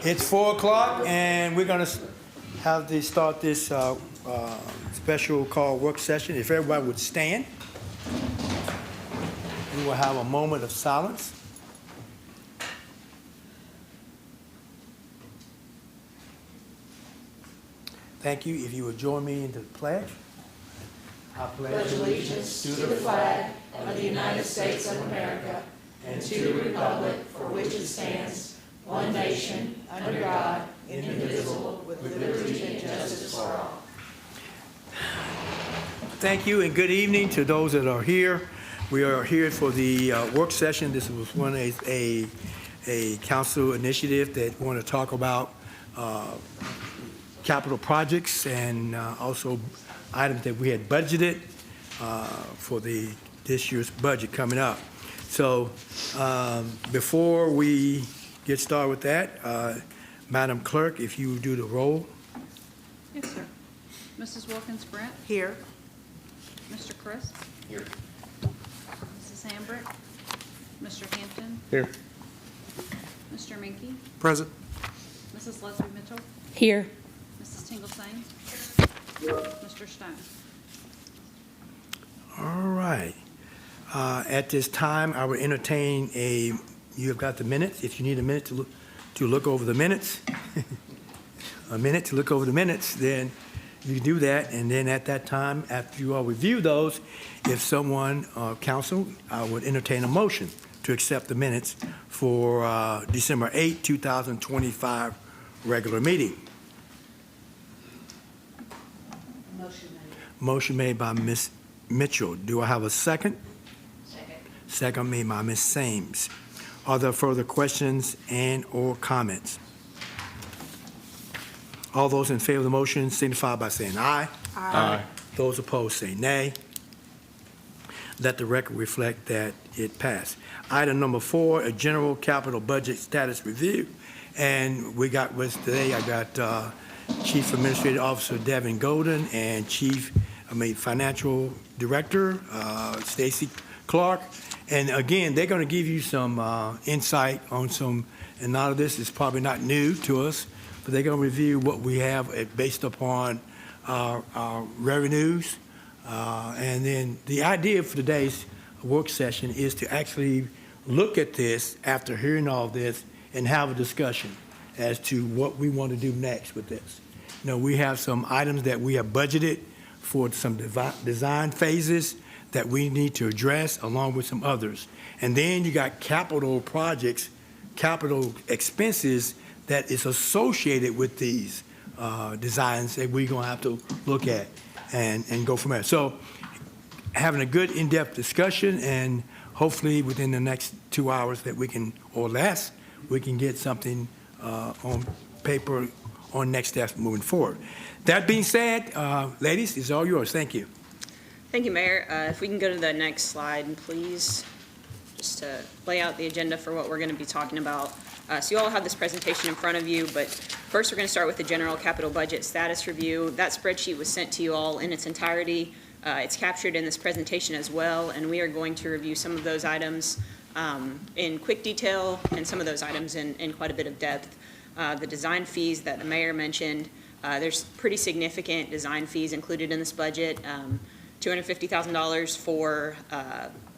It's 4 o'clock, and we're going to have to start this special call work session. If everybody would stand, we will have a moment of silence. Thank you. If you would join me in the pledge. I pledge allegiance to the flag of the United States of America and to the republic for which it stands, one nation, under God, indivisible, with liberty and justice for all. Thank you, and good evening to those that are here. We are here for the work session. This was a council initiative that we want to talk about capital projects and also items that we had budgeted for this year's budget coming up. So before we get started with that, Madam Clerk, if you do the roll. Yes, sir. Mrs. Wilkins-Brent? Here. Mr. Crisp? Here. Mrs. Hambrick? Mr. Hampton? Here. Mr. Minke? Present. Mrs. Leslie Mitchell? Here. Mrs. Tinglesane? Mr. Stone? All right. At this time, I would entertain you have got the minutes. If you need a minute to look over the minutes, a minute to look over the minutes, then you can do that. And then at that time, after you all review those, if someone, council, I would entertain a motion to accept the minutes for December 8, 2025 regular meeting. Motion made by Ms. Mitchell. Do I have a second? Second. Second made by Ms. Sames. Are there further questions and or comments? All those in favor of the motion signify by saying aye. Aye. Those opposed say nay. Let the record reflect that it passed. Item number 4, a general capital budget status review. And we got with today, I got Chief Administrative Officer Devin Golden and Financial Director Stacy Clark. And again, they're going to give you some insight on some, and a lot of this is probably not new to us, but they're going to review what we have based upon our revenues. And then the idea for today's work session is to actually look at this after hearing all this and have a discussion as to what we want to do next with this. You know, we have some items that we have budgeted for some design phases that we need to address along with some others. And then you got capital projects, capital expenses that is associated with these designs that we're gonna have to look at and go from there. So having a good in-depth discussion, and hopefully within the next 2 hours that we can, or less, we can get something on paper on next steps moving forward. That being said, ladies, it's all yours. Thank you. Thank you, Mayor. If we can go to the next slide, please, just to lay out the agenda for what we're going to be talking about. So you all have this presentation in front of you, but first we're going to start with the general capital budget status review. That spreadsheet was sent to you all in its entirety. It's captured in this presentation as well, and we are going to review some of those items in quick detail and some of those items in quite a bit of depth. The design fees that the mayor mentioned, there's pretty significant design fees included in this budget. $250,000 for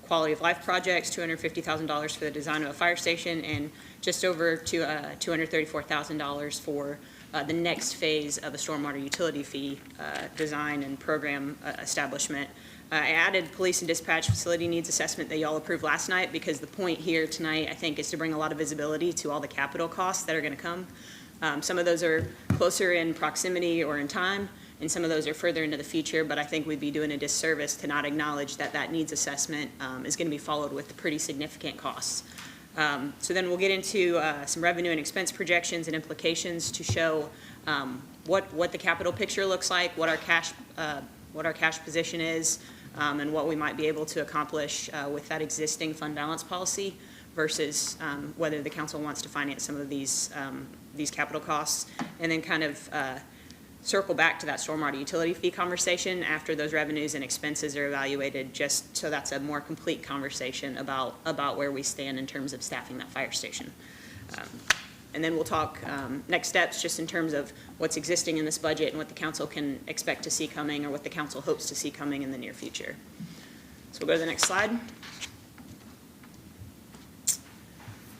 quality of life projects, $250,000 for the design of a fire station, and just over to $234,000 for the next phase of a stormwater utility fee design and program establishment. I added police and dispatch facility needs assessment that y'all approved last night because the point here tonight, I think, is to bring a lot of visibility to all the capital costs that are going to come. Some of those are closer in proximity or in time, and some of those are further into the future, but I think we'd be doing a disservice to not acknowledge that that needs assessment is going to be followed with pretty significant costs. So then we'll get into some revenue and expense projections and implications to show what the capital picture looks like, what our cash position is, and what we might be able to accomplish with that existing fund balance policy versus whether the council wants to finance some of these capital costs, and then kind of circle back to that stormwater utility fee conversation after those revenues and expenses are evaluated, just so that's a more complete conversation about where we stand in terms of staffing that fire station. And then we'll talk next steps, just in terms of what's existing in this budget and what the council can expect to see coming, or what the council hopes to see coming in the near future. So we'll go to the next slide.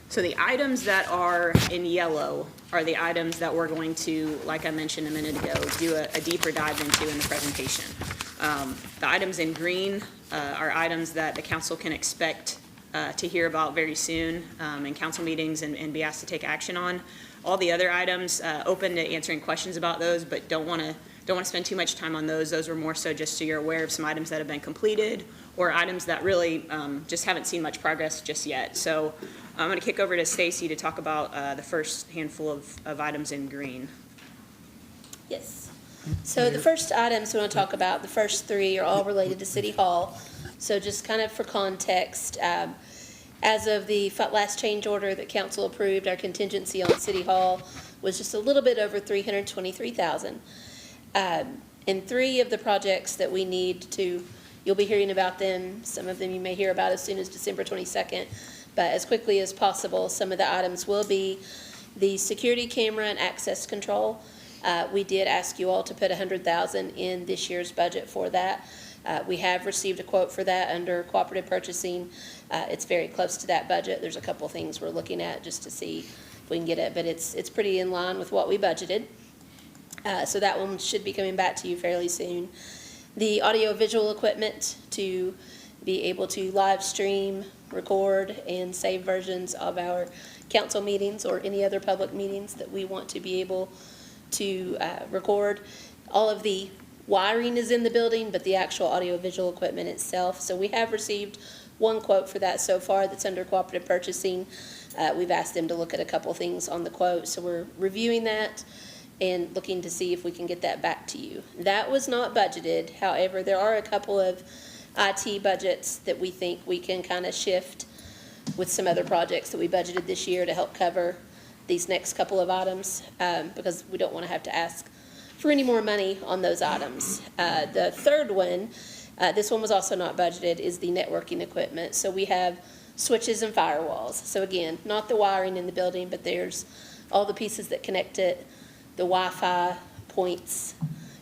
So the items that are in yellow are the items that we're going to, like I mentioned a minute ago, do a deeper dive into in the presentation. The items in green are items that the council can expect to hear about very soon in council meetings and be asked to take action on. All the other items, open to answering questions about those, but don't want to spend too much time on those. Those were more so just so you're aware of some items that have been completed, or items that really just haven't seen much progress just yet. So I'm going to kick over to Stacy to talk about the first handful of items in green. Yes. So the first items we want to talk about, the first three, are all related to City Hall. So just kind of for context, as of the last change order that council approved, our contingency on City Hall was just a little bit over $323,000. And three of the projects that we need to, you'll be hearing about them. Some of them you may hear about as soon as December 22nd. But as quickly as possible, some of the items will be the security camera and access control. We did ask you all to put $100,000 in this year's budget for that. We have received a quote for that under cooperative purchasing. It's very close to that budget. There's a couple things we're looking at just to see if we can get it, but it's pretty in line with what we budgeted. So that one should be coming back to you fairly soon. The audio-visual equipment to be able to live stream, record, and save versions of our council meetings or any other public meetings that we want to be able to record. All of the wiring is in the building, but the actual audio-visual equipment itself. So we have received one quote for that so far that's under cooperative purchasing. We've asked them to look at a couple things on the quote, so we're reviewing that and looking to see if we can get that back to you. That was not budgeted. However, there are a couple of IT budgets that we think we can kind of shift with some other projects that we budgeted this year to help cover these next couple of items, because we don't want to have to ask for any more money on those items. The third one, this one was also not budgeted, is the networking equipment. So we have switches and firewalls. So again, not the wiring in the building, but there's all the pieces that connect it, the Wi-Fi points,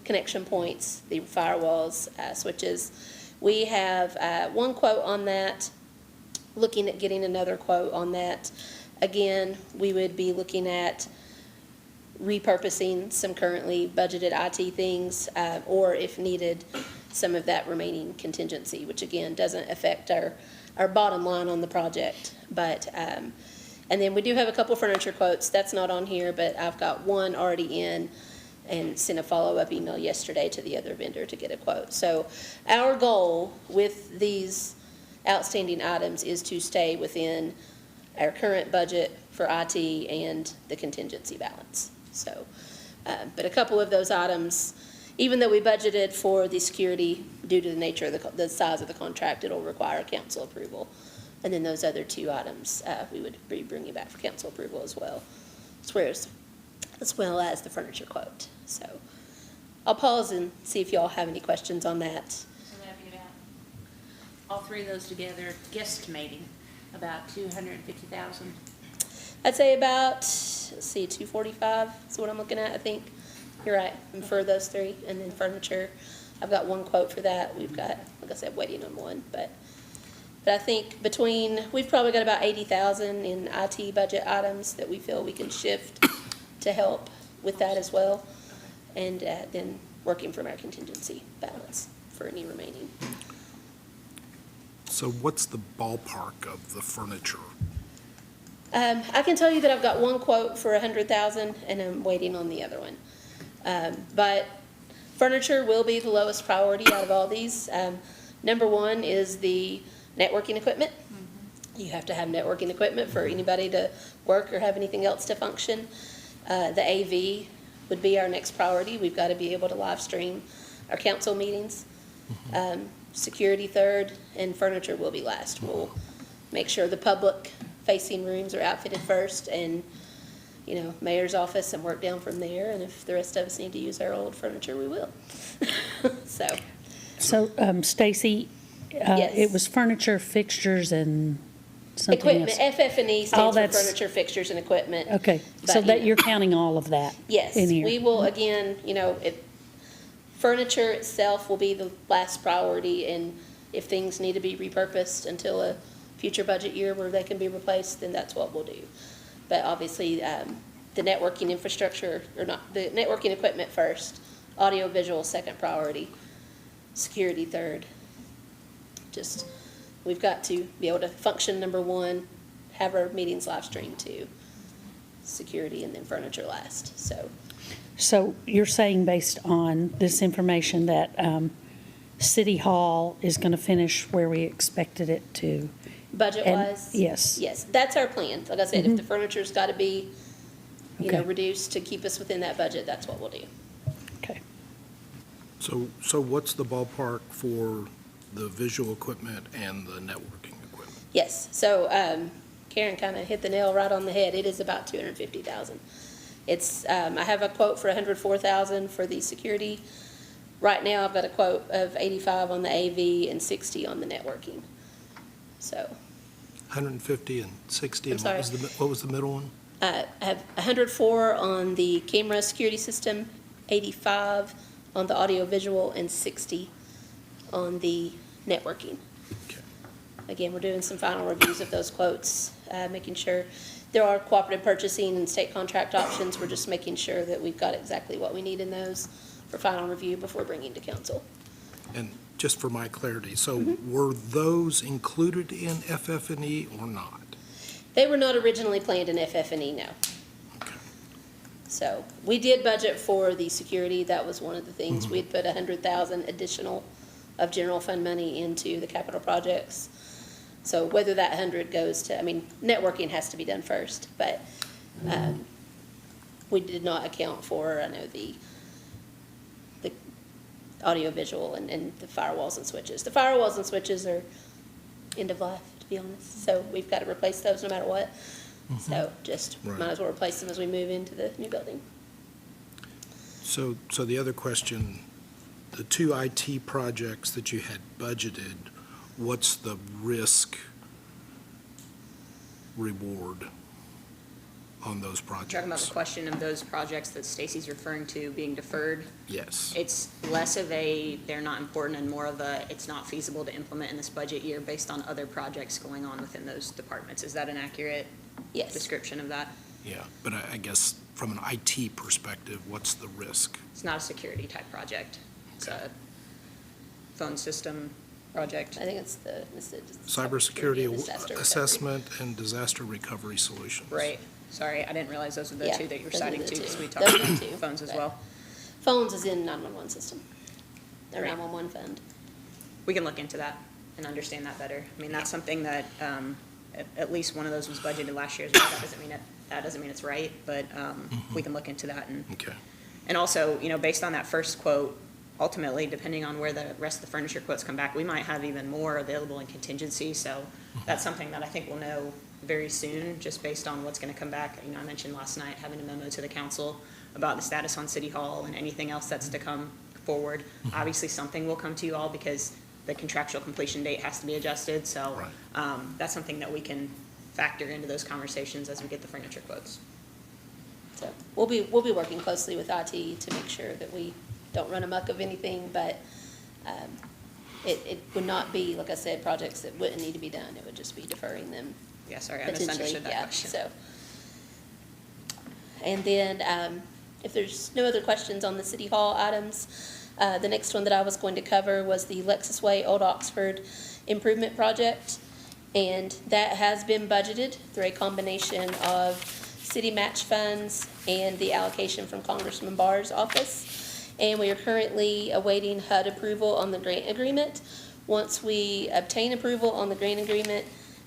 connection points, the firewalls, switches. We have one quote on that, looking at getting another quote on that. Again, we would be looking at repurposing some currently budgeted IT things, or if needed, some of that remaining contingency, which again doesn't affect our bottom line on the project. But and then we do have a couple furniture quotes. That's not on here, but I've got one already in and sent a follow-up email yesterday to the other vendor to get a quote. So our goal with these outstanding items is to stay within our current budget for IT and the contingency balance. So, but a couple of those items, even though we budgeted for the security, due to the nature of the size of the contract, it'll require council approval. And then those other two items, we would be bringing back for council approval as well, as well as the furniture quote. So I'll pause and see if y'all have any questions on that. So that'd be about, all three of those together, guesstimating about 250,000. I'd say about, let's see, 245 is what I'm looking at, I think. You're right, and for those three. And then furniture, I've got one quote for that. We've got, like I said, waiting on one. But I think we've probably got about 80,000 in IT budget items that we feel we can shift to help with that as well. And then working from our contingency balance for any remaining. So what's the ballpark of the furniture? I can tell you that I've got one quote for 100,000 and I'm waiting on the other one. But furniture will be the lowest priority out of all these. Number one is the networking equipment. You have to have networking equipment for anybody to work or have anything else to function. The AV would be our next priority. We've got to be able to live stream our council meetings. Security third, and furniture will be last. We'll make sure the public facing rooms are outfitted first, and mayor's office, and work down from there. And if the rest of us need to use our old furniture, we will. So Stacy, Yes. it was furniture, fixtures, and something Equipment, else? FF&E Oh, stands for that's- furniture, fixtures, and equipment. Okay, so But, that you know. you're counting all of that Yes, in here? we will, again, furniture itself will be the last priority, and if things need to be repurposed until a future budget year where they can be replaced, then that's what we'll do. But obviously, the networking infrastructure, or not, the networking equipment first, audio visual second priority, security third. Just, we've got to be able to function number one, have our meetings live streamed to security, and then furniture last, so. So you're saying based on this information that City Hall is going to finish where we expected it to? Budget-wise? Yes. Yes, that's our plan. Like I said, if the furniture's got to be, Okay. reduced to keep us within that budget, that's what we'll do. Okay. So what's the ballpark for the visual equipment and the networking equipment? Yes, so Karen kind of hit the nail right on the head. It is about 250,000. It's, I have a quote for 104,000 for the security. Right now, I've got a quote of 85 on the AV and 60 on the networking. So, 150 and 60, and I'm what was the middle one? I have 104 on the camera security system, 85 on the audio visual, and 60 on the networking. Okay. Again, we're doing some final reviews of those quotes, making sure there are cooperative purchasing and state contract options. We're just making sure that we've got exactly what we need in those for final review before bringing to council. And just for my clarity, so Mm-hmm. were those included in FF&E or not? They were not originally planned in FF&E, no. Okay. So we did budget for the security. That was one of the things. We had put 100,000 additional of general fund money into the capital projects. So whether that 100 goes to, networking has to be done first, but we did not account for, I know, the audio visual and the firewalls and switches. The firewalls and switches are end of life, to be honest. So we've got to replace those no matter what. So just Right. might as well replace them as we move into the new building. So the other question, the two IT projects that you had budgeted, what's the risk reward on those projects? Talking about the question of those projects that Stacy's referring to being deferred, Yes. it's less of a, they're not important, and more of a, it's not feasible to implement in this budget year based on other projects going on within those departments. Is that an accurate Yes. description of that? Yeah, but I guess from an IT perspective, what's the risk? It's not a security type project. It's a phone system project. I think it's the Cybersecurity and disaster recovery. assessment and disaster recovery solutions. Right. Sorry, I didn't realize those were the Yeah, two that you were those are citing the too, two. because we Those talked are the about two, phones as but- well. Phones is in 911 system, or Right. 911 fund. We can look into that and understand that better. I mean, that's something that, at least one of those was budgeted last year as well. That doesn't mean it's right, but, we can look into that. Okay. And also, based on that first quote, ultimately, depending on where the rest of the furniture quotes come back, we might have even more available in contingency. So that's something that I think we'll know very soon, just based on what's gonna come back. I mentioned last night having a memo to the council about the status on City Hall and anything else that's to come forward. Obviously, something will come to you all because the contractual completion date has to be adjusted. So, Right. that's something that we can factor into those conversations as we get the furniture quotes. So we'll be working closely with IT to make sure that we don't run amok of anything, but it would not be, like I said, projects that wouldn't need to be done. It would just be deferring them Yeah, sorry, I potentially, misunderstood that yeah, question. so. And then, if there's no other questions on the City Hall items, the next one that I was going to cover was the Lexus Way Old Oxford Improvement Project. And that has been budgeted through a combination of city match funds and the allocation from Congressman Barr's office. And we are currently awaiting HUD approval on the grant agreement. Once we obtain approval on the grant agreement,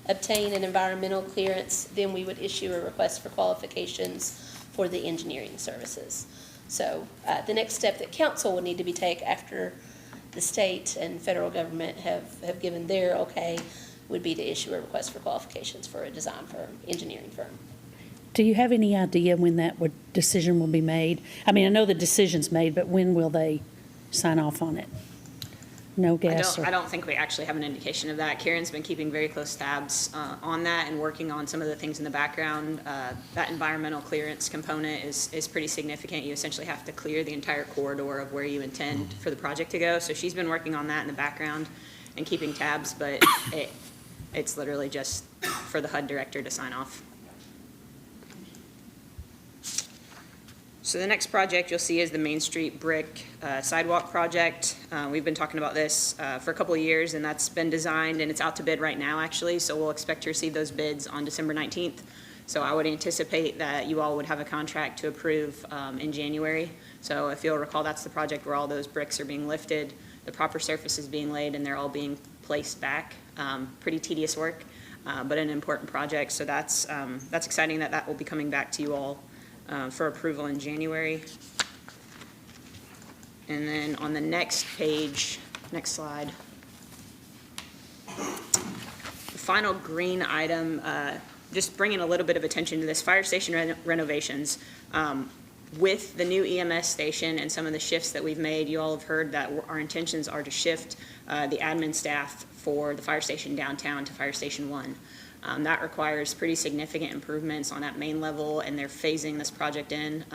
obtain an environmental clearance, then we would issue a request for qualifications for the engineering services. So the next step that council would need to be take after the state and federal government have given their okay would be to issue a request for qualifications for a design firm, engineering firm. Do you have any idea when that decision will be made? I know the decision's made, but when will they sign off on it? no guess? I don't think we actually have an indication of that. Karen's been keeping very close tabs on that and working on some of the things in the background. That environmental clearance component is pretty significant. You essentially have to clear the entire corridor of where you intend for the project to go. So she's been working on that in the background and keeping tabs, but it's literally just for the HUD director to sign off. So the next project you'll see is the Main Street Brick Sidewalk Project. We've been talking about this for a couple of years, and that's been designed, and it's out to bid right now, actually, so we'll expect to receive those bids on December 19th. So I would anticipate that you all would have a contract to approve in January. So if you'll recall, that's the project where all those bricks are being lifted, the proper surface is being laid, and they're all being placed back. Pretty tedious work, but an important project, so that's exciting that that will be coming back to you all for approval in January. And then on the next page, next slide, the final green item, just bringing a little bit of attention to this, fire station renovations. With the new EMS station and some of the shifts that we've made, you all have heard that our intentions are to shift the admin staff for the fire station downtown to Fire Station 1. That requires pretty significant improvements on that main level, and they're phasing this project in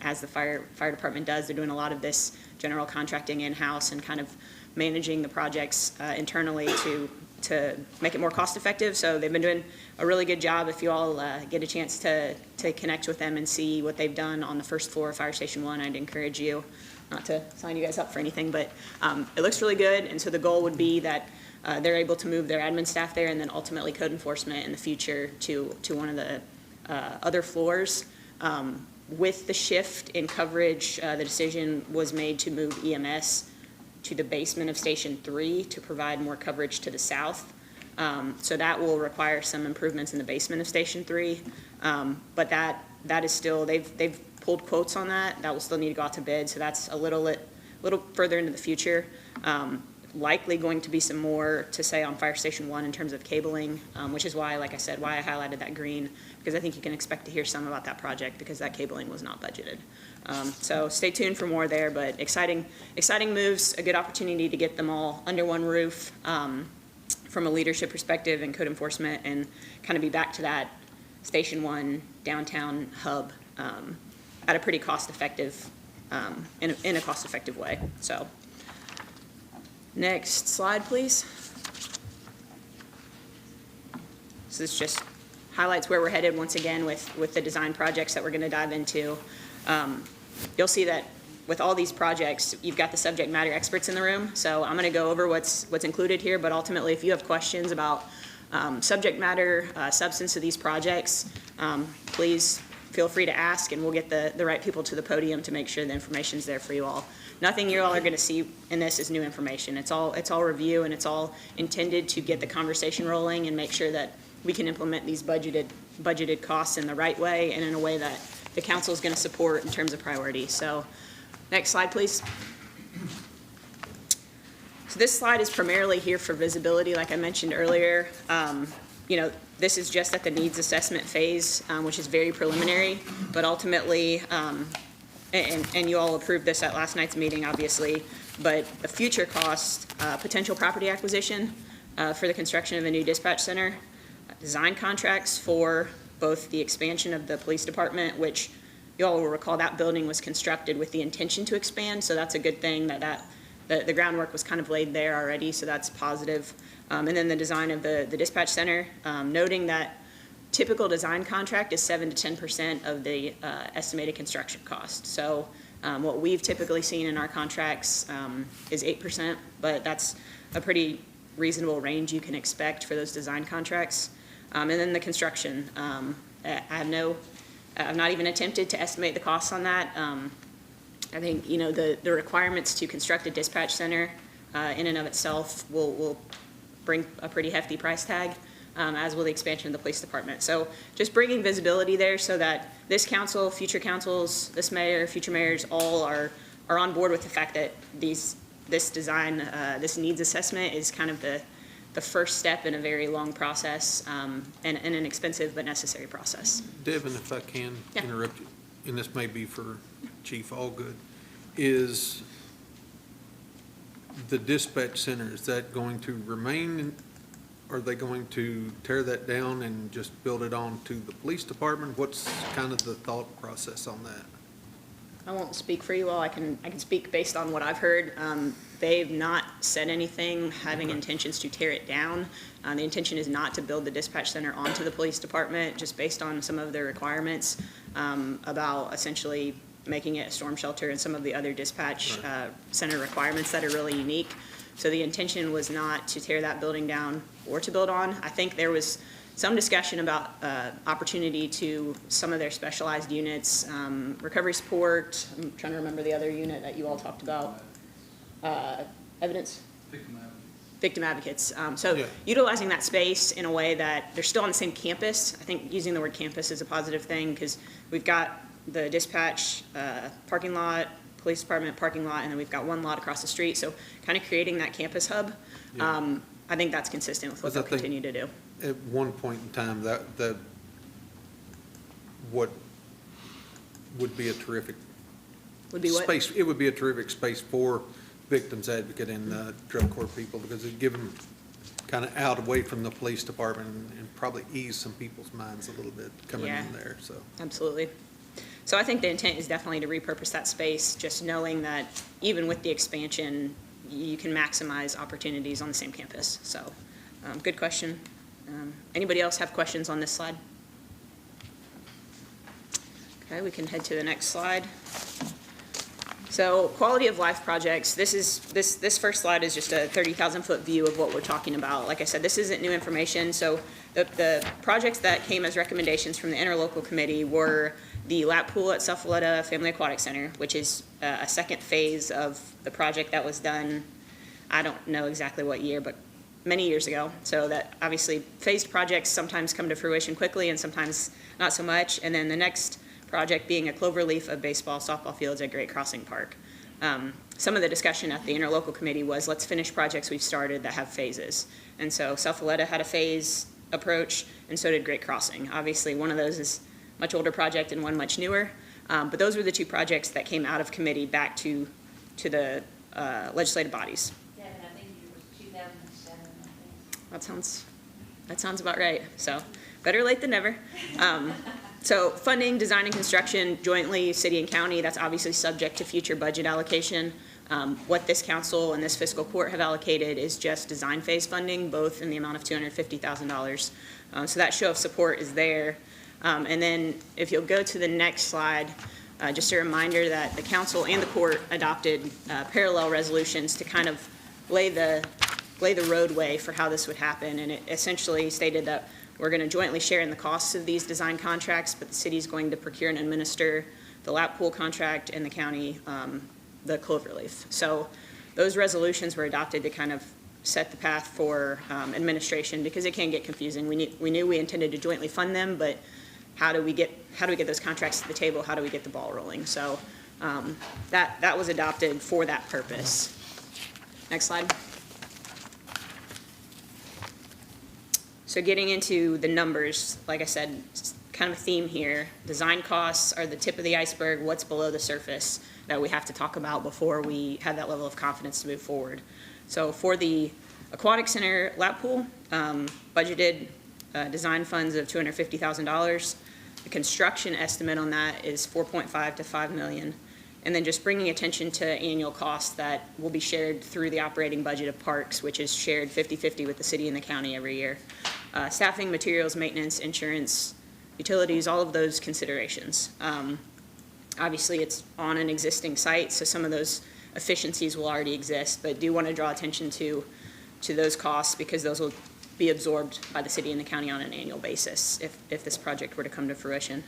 as the fire department does. They're doing a lot of this general contracting in-house and kind of managing the projects internally to make it more cost-effective. So they've been doing a really good job. If you all get a chance to connect with them and see what they've done on the first floor of Fire Station 1, I'd encourage you, not to sign you guys up for anything, but it looks really good. And so the goal would be that they're able to move their admin staff there and then ultimately code enforcement in the future to one of the other floors. With the shift in coverage, the decision was made to move EMS to the basement of Station 3 to provide more coverage to the south. So that will require some improvements in the basement of Station 3. But that is still, they've pulled quotes on that. That will still need to go out to bid, so that's a little further into the future. Likely going to be some more to say on Fire Station 1 in terms of cabling, which is why, like I said, why I highlighted that green, because I think you can expect to hear some about that project because that cabling was not budgeted. So stay tuned for more there, but exciting moves, a good opportunity to get them all under one roof from a leadership perspective and code enforcement, and kind of be back to that Station 1 downtown hub at a pretty cost-effective, in a cost-effective way. So. Next slide, please. So this just highlights where we're headed once again with the design projects that we're going to dive into. You'll see that with all these projects, you've got the subject matter experts in the room. So I'm going to go over what's included here, but ultimately if you have questions about subject matter, substance of these projects, please feel free to ask, and we'll get the right people to the podium to make sure the information's there for you all. Nothing you all are going to see in this is new information. It's all review, and it's all intended to get the conversation rolling and make sure that we can implement these budgeted costs in the right way and in a way that the council is going to support in terms of priority. So next slide, please. So this slide is primarily here for visibility, like I mentioned earlier. This is just at the needs assessment phase, which is very preliminary, but ultimately, and you all approved this at last night's meeting, obviously, but the future cost, potential property acquisition for the construction of a new dispatch center, design contracts for both the expansion of the police department, which you all will recall that building was constructed with the intention to expand, so that's a good thing that the groundwork was kind of laid there already, so that's positive. And then the design of the dispatch center, noting that typical design contract is 7 to 10% of the estimated construction cost. So what we've typically seen in our contracts is 8%, but that's a pretty reasonable range you can expect for those design contracts. And then the construction, I've not even attempted to estimate the costs on that. I think the requirements to construct a dispatch center in and of itself will bring a pretty hefty price tag, as will the expansion of the police department. So just bringing visibility there so that this council, future councils, this mayor, future mayors, all are on board with the fact that this design, this needs assessment is kind of the first step in a very long process, and an expensive but necessary process. Devin, if I can Yeah. interrupt you, and this may be for Chief Allgood, is the dispatch center, is that going to remain? Are they going to tear that down and just build it on to the police department? What's kind of the thought process on that? I won't speak for you all. I can speak based on what I've heard. They've not said anything having intentions to tear it down. The intention is not to build the dispatch center onto the police department, just based on some of their requirements about essentially making it a storm shelter and some of the other dispatch center requirements that are really unique. So the intention was not to tear that building down or to build on. I think there was some discussion about opportunity to some of their specialized units, recovery support. I'm trying to remember the other unit that you all talked about. Evidence? Victim advocates. So Yeah. utilizing that space in a way that they're still on the same campus. I think using the word campus is a positive thing because we've got the dispatch parking lot, police department parking lot, and then we've got one lot across the street. So kind of creating that campus hub. Yeah. I think that's consistent with what Because I they'll think- continue to do. At one point in time, that what would be a terrific Would be what? space, it would be a terrific space for victims advocate and drug court people, because it'd give them kind of out away from the police department and probably ease some people's minds a little bit coming Yeah. in there, so. Absolutely. So I think the intent is definitely to repurpose that space, just knowing that even with the expansion, you can maximize opportunities on the same campus. So, good question. Anybody else have questions on this slide? Okay, we can head to the next slide. So quality of life projects, this first slide is just a 30,000-foot view of what we're talking about. Like I said, this isn't new information. So the projects that came as recommendations from the interlocal committee were the lap pool at Cephaletta Family Aquatic Center, which is a second phase of the project that was done, I don't know exactly what year, but many years ago. So that obviously phased projects sometimes come to fruition quickly and sometimes not so much. And then the next project being a cloverleaf of baseball, softball fields at Great Crossing Park. Some of the discussion at the interlocal committee was, let's finish projects we've started that have phases. And so Cephaletta had a phase approach, and so did Great Crossing. Obviously, one of those is a much older project and one much newer. But those were the two projects that came out of committee back to the legislative bodies. Yeah, and I think it was 2007, I think. That sounds about right. So better late than never. So funding, design, and construction jointly, city and county, that's obviously subject to future budget allocation. What this council and this fiscal court have allocated is just design phase funding, both in the amount of $250,000. So that show of support is there. And then if you'll go to the next slide, just a reminder that the council and the court adopted parallel resolutions to kind of lay the roadway for how this would happen. And it essentially stated that we're going to jointly share in the costs of these design contracts, but the city's going to procure and administer the lap pool contract and the county the cloverleaf. So those resolutions were adopted to kind of set the path for administration, because it can get confusing. We knew we intended to jointly fund them, but how do we get those contracts to the table? How do we get the ball rolling? So that was adopted for that purpose. Next slide. So getting into the numbers, like I said, kind of a theme here. Design costs are the tip of the iceberg, what's below the surface that we have to talk about before we have that level of confidence to move forward. So for the aquatic center lap pool, budgeted design funds of $250,000. The construction estimate on that is $4.5 to $5 million. And then just bringing attention to annual costs that will be shared through the operating budget of parks, which is shared 50-50 with the city and the county every year. Staffing, materials, maintenance, insurance, utilities, all of those considerations. Obviously, it's on an existing site, so some of those efficiencies will already exist, but do want to draw attention to those costs, because those will be absorbed by the city and the county on an annual basis if this project were to come to fruition.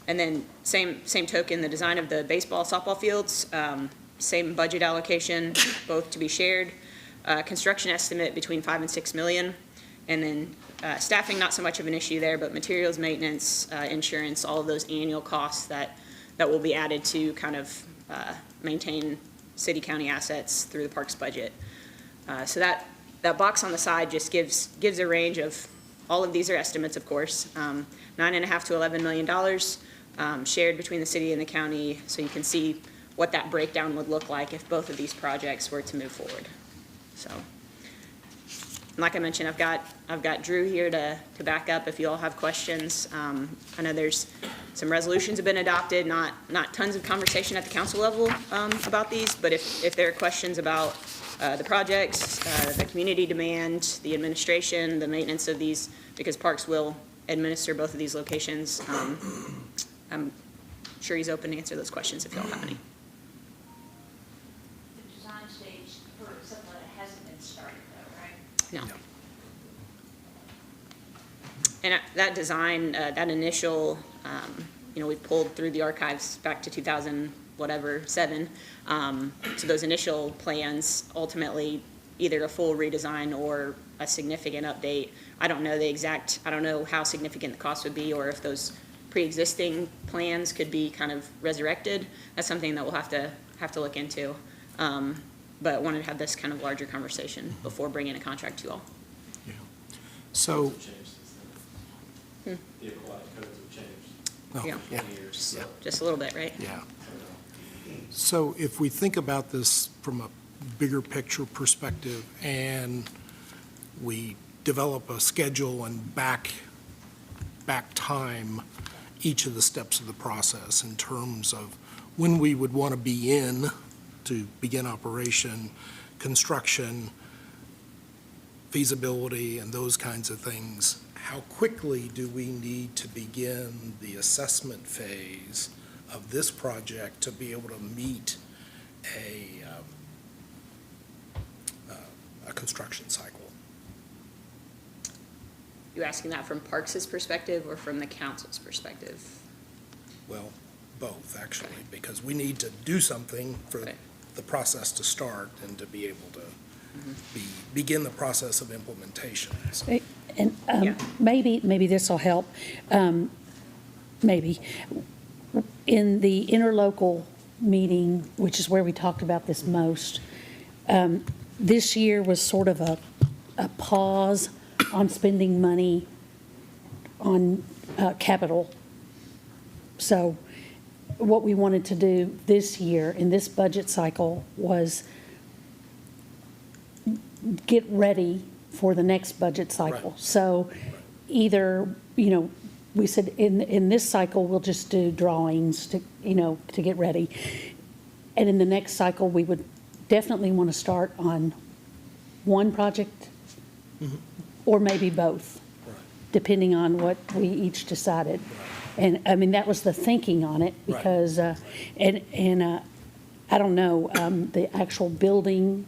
And then same token, the design of the baseball, softball fields, same budget allocation, both to be shared. Construction estimate between $5 and $6 million. And then staffing, not so much of an issue there, but materials, maintenance, insurance, all of those annual costs that will be added to kind of maintain city-county assets through the parks budget. So that box on the side just gives a range of, all of these are estimates, of course, $9.5 to $11 million shared between the city and the county. So you can see what that breakdown would look like if both of these projects were to move forward. So, like I mentioned, I've got Drew here to back up if you all have questions. I know there's some resolutions have been adopted, not tons of conversation at the council level about these, but if there are questions about the projects, the community demand, the administration, the maintenance of these, because Parks will administer both of these locations, I'm sure he's open to answer those questions if y'all have any. The design stage for something that hasn't been started though, right? No. And that design, that initial, we pulled through the archives back to 2007. So those initial plans, ultimately, either a full redesign or a significant update. I don't know how significant the cost would be, or if those pre-existing plans could be kind of resurrected. That's something that we'll have to look into. But wanted to have this kind of larger conversation before bringing a contract to you all. So, The aquatic codes have changed oh, Yeah. yeah, in years, yeah. so. Just a little bit, right? Yeah. So if we think about this from a bigger picture perspective, and we develop a schedule and back time each of the steps of the process in terms of when we would want to be in to begin operation, construction, feasibility, and those kinds of things, how quickly do we need to begin the assessment phase of this project to be able to meet a construction cycle? You asking that from Parks' perspective or from the council's perspective? Well, both, actually, because we need to do something for Okay. the process to start and to be able to begin the process of implementation. So, And Yeah. maybe this will help. Maybe. In the interlocal meeting, which is where we talked about this most, this year was sort of a pause on spending money on capital. So what we wanted to do this year in this budget cycle was get ready for the next budget cycle. Right. So either, we said in this cycle, we'll just do drawings to get ready. And in the next cycle, we would definitely want to start on one project or maybe both, Right. depending on what we each decided. And, I mean, that was the thinking on it, Right. because, I don't know, the actual building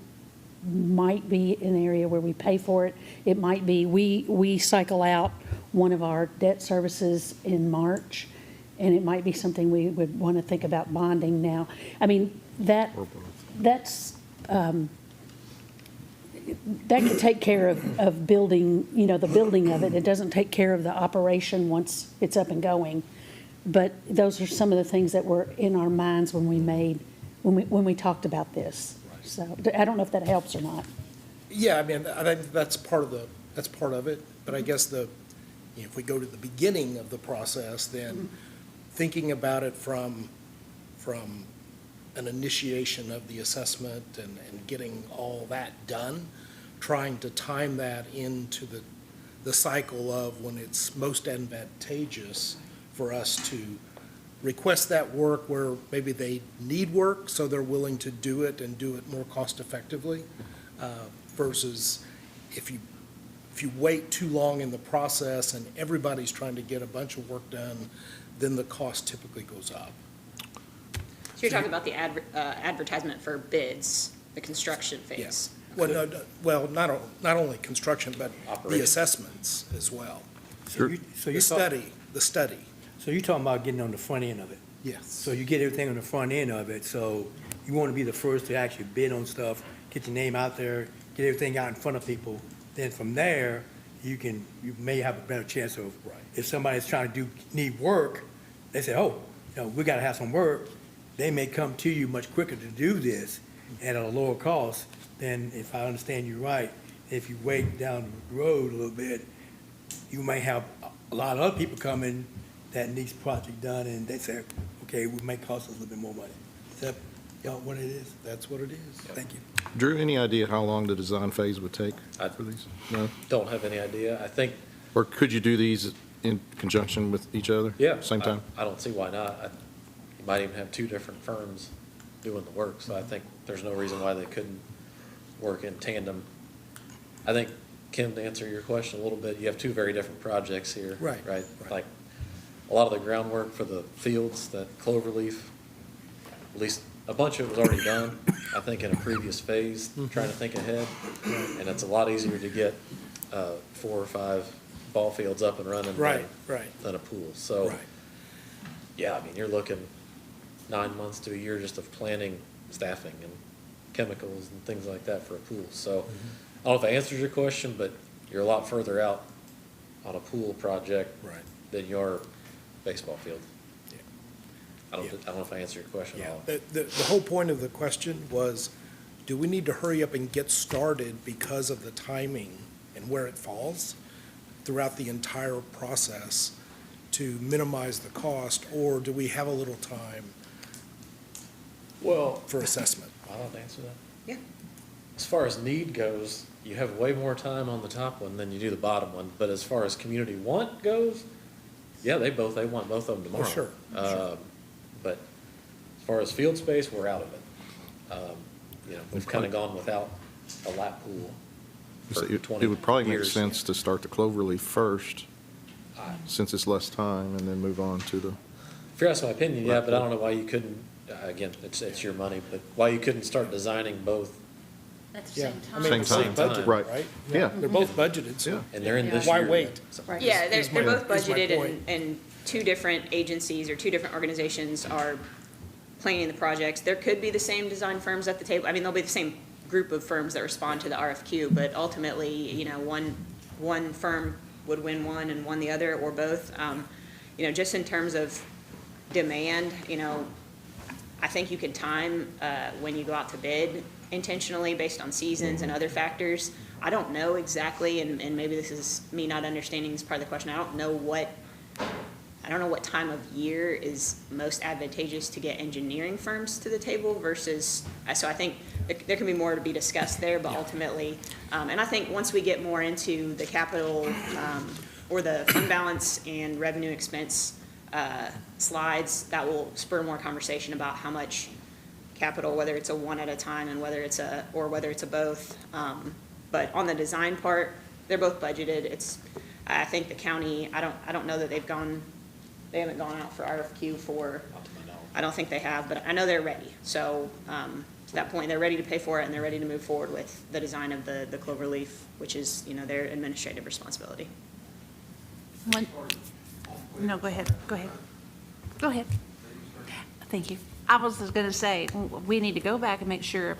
might be an area where we pay for it. It might be, we cycle out one of our debt services in March, and it might be something we would want to think about bonding now. I mean, that's, that could take care of building, the building of it. It doesn't take care of the operation once it's up and going. But those are some of the things that were in our minds when we talked about this. So I don't know if that helps or not. Yeah, I mean, I think that's part of it, but I guess if we go to the beginning of the process, then thinking about it from an initiation of the assessment and getting all that done, trying to time that into the cycle of when it's most advantageous for us to request that work where maybe they need work, so they're willing to do it and do it more cost effectively, versus if you wait too long in the process and everybody's trying to get a bunch of work done, then the cost typically goes up. So you're talking about the advertisement for bids, the construction phase? Well, not only construction, but the assessments as well. So The study. So you're talking about getting on the front end of it. Yes. So you get everything on the front end of it, so you want to be the first to actually bid on stuff, get your name out there, get everything out in front of people. Then from there, you may have a better chance of, if somebody's trying to need work, they say, oh, we got to have some work. They may come to you much quicker to do this and at a lower cost than, if I understand you right, if you wait down the road a little bit, you may have a lot of other people coming that needs project done, and they say, okay, we may cost us a little bit more money. Is that Y'all, what it is? That's what it is. Thank you. Drew, any idea how long the design phase would take I- for these? No? Don't have any idea. I think, Or could you do these in conjunction with each other? yeah. Same time? I don't see why not. You might even have two different firms doing the work, so I think there's no reason why they couldn't work in tandem. I think, Kim, to answer your question a little bit, you have two very different projects here. Right, Right? right. Like, a lot of the groundwork for the fields, that Cloverleaf, at least a bunch of it was already done, I think in a previous phase, trying to think ahead. And it's a lot easier to get 4 or 5 ball fields up and running Right, right, than a pool. So, right. yeah, I mean, you're looking 9 months to a year just of planning, staffing, and chemicals and things like that for a pool. So, I don't know if that answers your question, but you're a lot further out on a pool project Right. than your baseball field. Yeah. I Yeah. don't know if I answered your question at Yeah, all. the whole point of the question was, do we need to hurry up and get started because of the timing and where it falls throughout the entire process to minimize the cost, or do we have a little time Well, for assessment? I'll have to answer that. Yeah. As far as need goes, you have way more time on the top one than you do the bottom one. But as far as community want goes, yeah, they want both of them tomorrow. sure, sure. But as far as field space, we're out of it. We've kind of gone without a lap pool for 20 It would probably make years. sense to start the Cloverleaf first, since it's less time, and then move on to the, If you're asking my opinion, yeah, but I don't know why you couldn't, again, it's your money, but why you couldn't start designing both, At the Yeah, same I time. mean, Same it's the time. budget, Right. right? Yeah. They're both budgeted, so. Yeah. and they're in this Why year. wait? Right. Yeah, they're Is my- both is my budgeted and, point. and two different agencies or two different organizations are planning the projects. There could be the same design firms at the table. I mean, there'll be the same group of firms that respond to the RFQ, but ultimately, one firm would win one and one the other, or both. Just in terms of demand, I think you can time when you go out to bid intentionally based on seasons and other factors. I don't know exactly, and maybe this is me not understanding this part of the question. I don't know what time of year is most advantageous to get engineering firms to the table versus, so I think there can be more to be discussed there, but ultimately, and I think once we get more into the capital, or the fund balance and revenue expense slides, that will spur more conversation about how much capital, whether it's a one at a time and whether it's a both. But on the design part, they're both budgeted. I think the county, I don't know that they haven't gone out for RFQ for, Not to my knowledge. I don't think they have, but I know they're ready. So, to that point, they're ready to pay for it and they're ready to move forward with the design of the Cloverleaf, which is, their administrative responsibility. No, go ahead, go ahead. Go ahead. Thank you. I was just going to say, we need to go back and make sure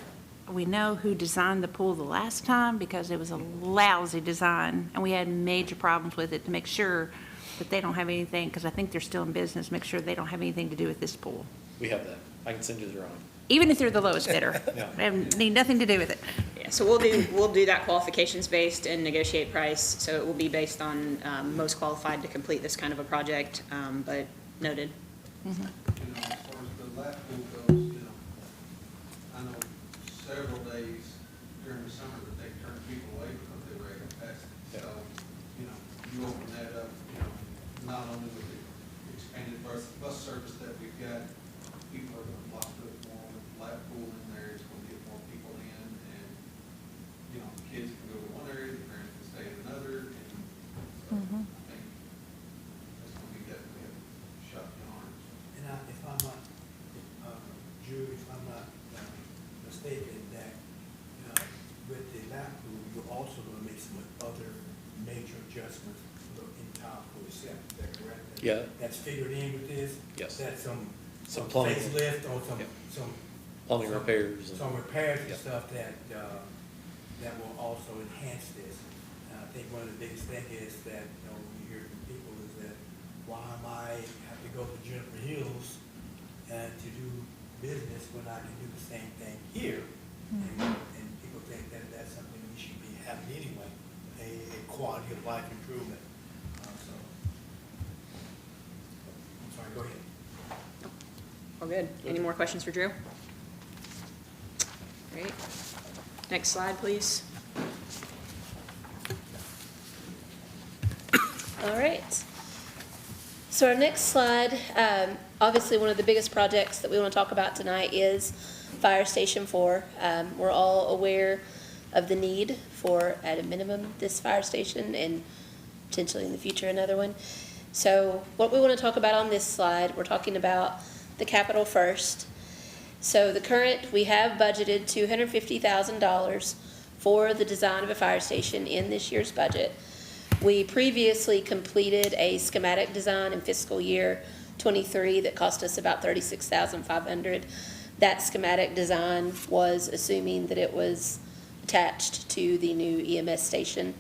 we know who designed the pool the last time, because it was a lousy design, and we had major problems with it, to make sure that they don't have anything, because I think they're still in business, make sure they don't have anything to do with this pool. We have that. I can send you the drawing. Even if they're the lowest bidder. Yeah. They need nothing to do with it. Yeah, so we'll do that qualifications based and negotiate price. So it will be based on most qualified to complete this kind of a project, but noted. As far as the lap pool goes, I know several days during the summer that they turn people away because they were at capacity. So, you open that up, not only with the expanded bus service that we've got, people are gonna flock to it more with the lap pool in there, it's gonna get more people in, and, kids can go to one area, the parents can stay in another, and so I think that's gonna be definitely a shot in the arms. And if I'm not, Drew, if I'm not mistaken, that with the lap pool, you're also going to make some other major adjustments for the entire pool set. Is that correct? Yeah. That's figured in with this? Yes. That's some plumbing. facelift or Yep. some. Plumbing repairs and- Some repairs and Yep. stuff that will also enhance this. And I think one of the biggest thing is that, we hear from people is that, why am I have to go to Juniper Hills to do business when I can do the same thing here? And people think that that's something we should be having anyway, a quality of life improvement. I'm sorry, go ahead. All good. Any more questions for Drew? Great. Next slide, please. All right. So our next slide, obviously one of the biggest projects that we want to talk about tonight is Fire Station 4. We're all aware of the need for, at a minimum, this fire station and potentially in the future another one. So what we want to talk about on this slide, we're talking about the capital first. So we have budgeted $250,000 for the design of a fire station in this year's budget. We previously completed a schematic design in fiscal year '23 that cost us about $36,500. That schematic design was assuming that it was attached to the new EMS station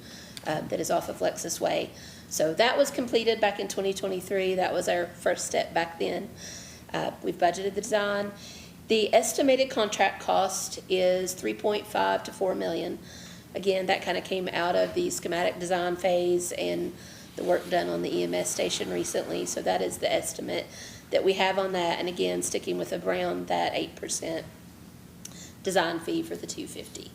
that is off of Lexus Way. So that was completed back in 2023. That was our first step back then. We've budgeted the design. The estimated contract cost is $3.5 to $4 million. Again, that kind of came out of the schematic design phase and the work done on the EMS station recently. So that is the estimate that we have on that. And again, sticking with around that 8% design fee for the $250,000.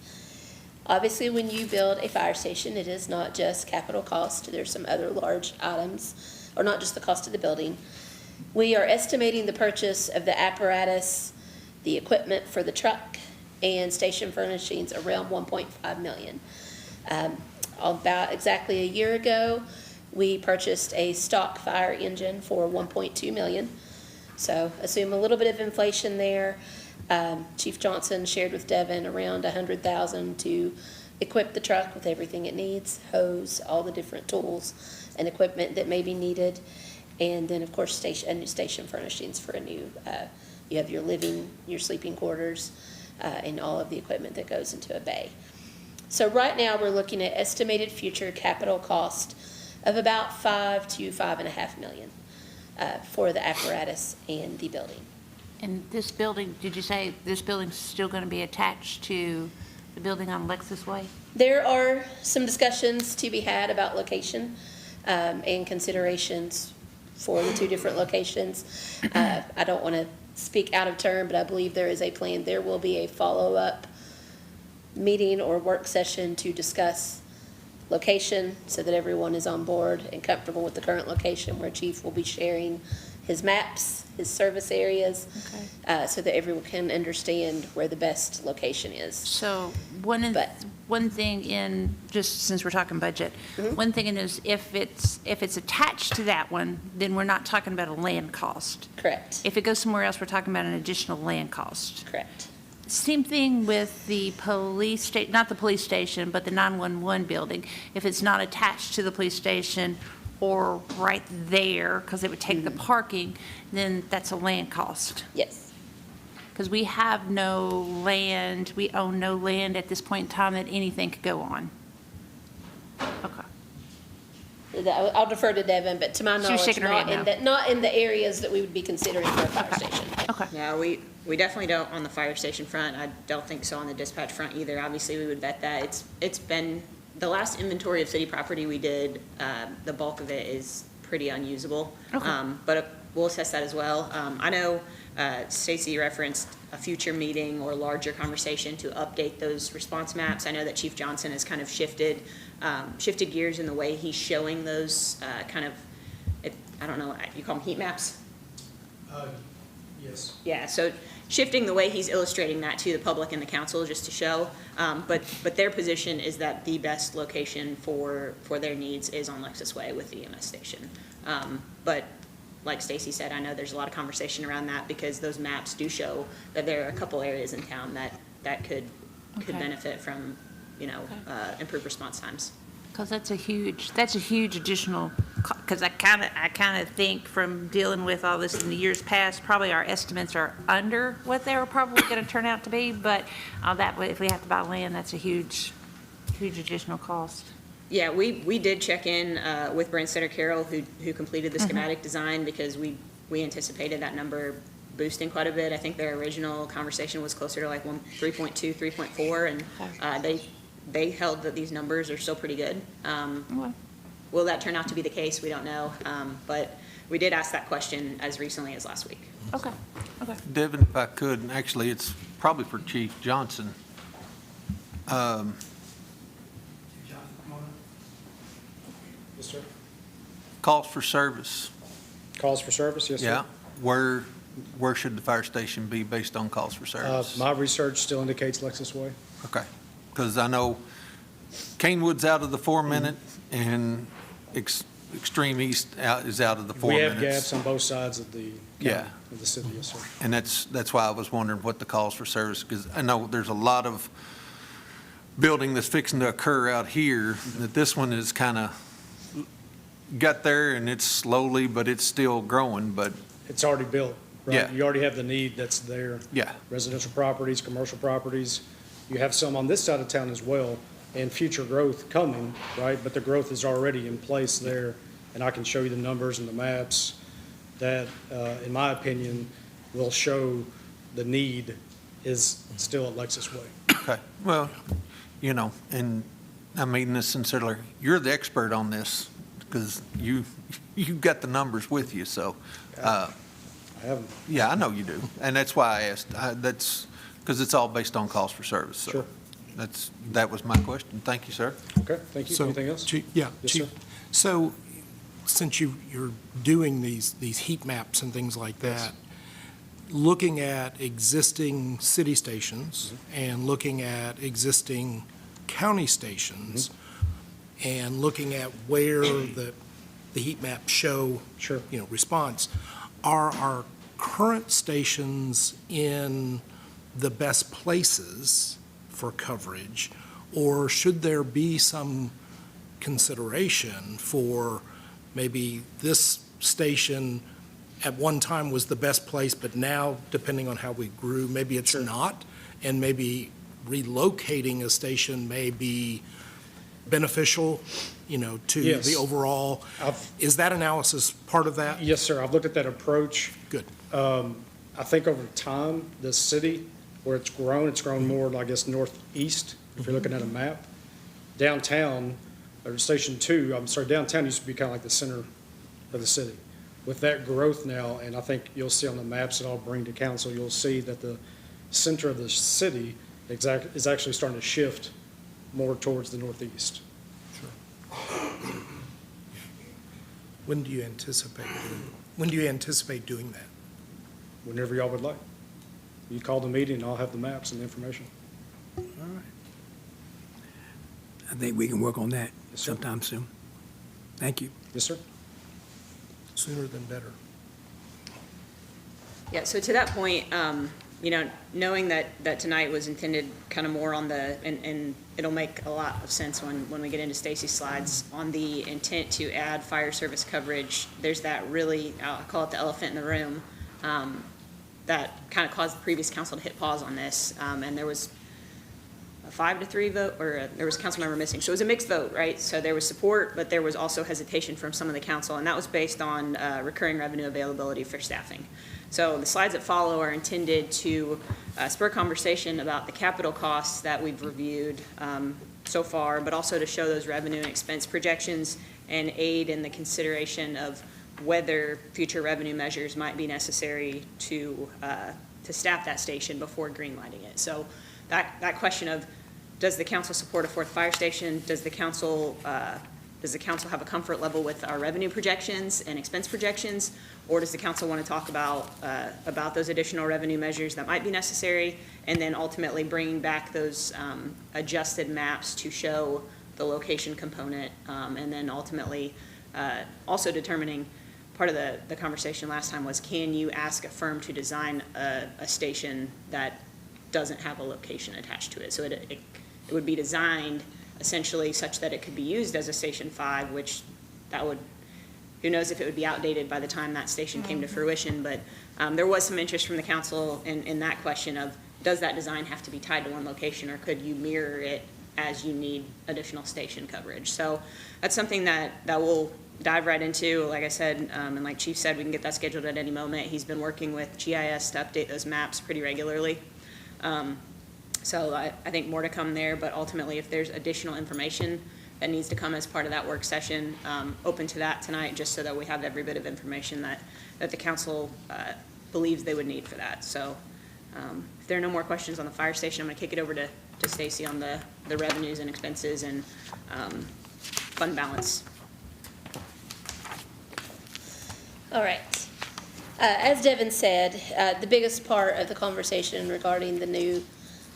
Obviously, when you build a fire station, it is not just capital cost. There's some other large items, or not just the cost of the building. We are estimating the purchase of the apparatus, the equipment for the truck, and station furnishings around $1.5 million. About exactly a year ago, we purchased a stock fire engine for $1.2 million. So assume a little bit of inflation there. Chief Johnson shared with Devin around $100,000 to equip the truck with everything it needs, hose, all the different tools and equipment that may be needed. And then, of course, station furnishings for a new, you have your your sleeping quarters, and all of the equipment that goes into a bay. So right now, we're looking at estimated future capital cost of about $5 to $5.5 million for the apparatus and the building. And this building, did you say this building's still going to be attached to the building on Lexus Way? There are some discussions to be had about location and considerations for the two different locations. I don't want to speak out of turn, but I believe there is a plan. There will be a follow-up meeting or work session to discuss location so that everyone is on board and comfortable with the current location, where Chief will be sharing his maps, his service areas, so that everyone can understand where the best location is. So But- one thing in, just since we're talking budget, one thing is if it's attached to that one, then we're not talking about a land cost. Correct, If it goes somewhere else, we're talking about an additional land cost. correct. Same thing with the police station, not the police station, but the 911 building. If it's not attached to the police station or right there, because it would take the parking, then that's a land cost. Yes. Because we have no land, we own no land at this point in time that anything could go on. Okay. I'll defer to Devin, but to my She was knowledge, shaking her head not in the areas that we would be considering for a fire station. Okay. Yeah, we definitely don't on the fire station front. I don't think so on the dispatch front either. Obviously, we would vet that. It's been, the last inventory of city property we did, the bulk of it is pretty unusable. Okay. But we'll assess that as well. I know Stacy referenced a future meeting or larger conversation to update those response maps. I know that Chief Johnson has kind of shifted gears in the way he's showing those I don't know, you call them heat maps? Yes. Yeah, so shifting the way he's illustrating that to the public and the council just to show. But their position is that the best location for their needs is on Lexus Way with the EMS station. But like Stacy said, I know there's a lot of conversation around that because those maps do show that there are a couple areas in town that could Okay. benefit from, improved response times. Because that's a huge additional, because I kind of think from dealing with all this in the years past, probably our estimates are under what they were probably going to turn out to be, but that way, if we have to buy land, that's a huge additional cost. Yeah, we did check in with Brent Center Carroll, who completed the schematic design, because we anticipated that number boosting quite a bit. I think their original conversation was closer to like 3.2, 3.4, and they held that these numbers are still pretty good. Okay. Will that turn out to be the case? We don't know, but we did ask that question as recently as last week. Okay. Devin, if I could, and actually it's probably for Chief Johnson. Yes, sir. Cost for service, Calls for service, yes, sir. yeah. Where should the fire station be based on calls for service? My research still indicates Lexus Way. Okay, because I know Canewood's out of the 4-minute and Extreme East is out of the 4 We minutes. have gaps on both sides of the Yeah. county, of the city, yes, sir. And that's why I was wondering what the calls for service, because I know there's a lot of building that's fixing to occur out here, that this one is kind of got there and it's slowly, but it's still growing, but It's already built, right? Yeah. You already have the need that's there. yeah, Residential properties, commercial properties. You have some on this side of town as well, and future growth coming, right? But the growth is already in place there, and I can show you the numbers and the maps that, in my opinion, will show the need is still at Lexus Way. okay. Well, and I mean this sincerely, you're the expert on this, because you've got the numbers with you, so, I haven't, yeah, I know you do. And that's why I asked, that's, because it's all based on cost for service, so. Sure. That was my question. Thank you, sir. okay, thank you. So, Anything else? Chief, yeah, Yes, Chief. sir. So, since you're doing these heat maps and things like that, looking at existing city stations and looking at existing county stations and looking at where the heat maps show, Sure. response, are our current stations in the best places for coverage, or should there be some consideration for maybe this station at one time was the best place, but now, depending on how we grew, maybe it's not, and maybe relocating a station may be beneficial, to Yes. the overall. I've- Is that analysis part of that? Yes, sir. I've looked at that approach. Good. I think over time, the city, where it's grown more, I guess, northeast, if you're looking at a map. Downtown, or Station 2, downtown used to be kind of like the center of the city. With that growth now, and I think you'll see on the maps that I'll bring to council, you'll see that the center of the city is actually starting to shift more towards the northeast. When do you anticipate doing that? Whenever y'all would like. You call the meeting, and I'll have the maps and the information. All right. I think we can work on that Yes, sir. sometime soon. Thank you. Yes, sir? Sooner than better. Yeah, so to that point, knowing that tonight was intended kind of more on and it'll make a lot of sense when we get into Stacy's slides, on the intent to add fire service coverage, there's that really, I'll call it the elephant in the room, that kind of caused the previous council to hit pause on this, and there was a 5-3 vote, or there was a council member missing. So it was a mixed vote, right? So there was support, but there was also hesitation from some of the council, and that was based on recurring revenue availability for staffing. So the slides that follow are intended to spur conversation about the capital costs that we've reviewed so far, but also to show those revenue and expense projections and aid in the consideration of whether future revenue measures might be necessary to staff that station before greenlighting it. So that question of, does the council support a fourth fire station? Does the council have a comfort level with our revenue projections and expense projections? Or does the council want to talk about those additional revenue measures that might be necessary? And then ultimately bringing back those adjusted maps to show the location component. And then ultimately also determining, part of the conversation last time was, can you ask a firm to design a station that doesn't have a location attached to it? So it would be designed essentially such that it could be used as a Station 5, which that would, who knows if it would be outdated by the time that station came to fruition, but there was some interest from the council in that question of, does that design have to be tied to one location, or could you mirror it as you need additional station coverage? So that's something that we'll dive right into. Like I said, and like Chief said, we can get that scheduled at any moment. He's been working with GIS to update those maps pretty regularly. So I think more to come there, but ultimately, if there's additional information that needs to come as part of that work session, open to that tonight, just so that we have every bit of information that the council believes they would need for that. So if there are no more questions on the fire station, I'm going to kick it over to Stacy on the revenues and expenses and fund balance. All right. As Devin said, the biggest part of the conversation regarding the new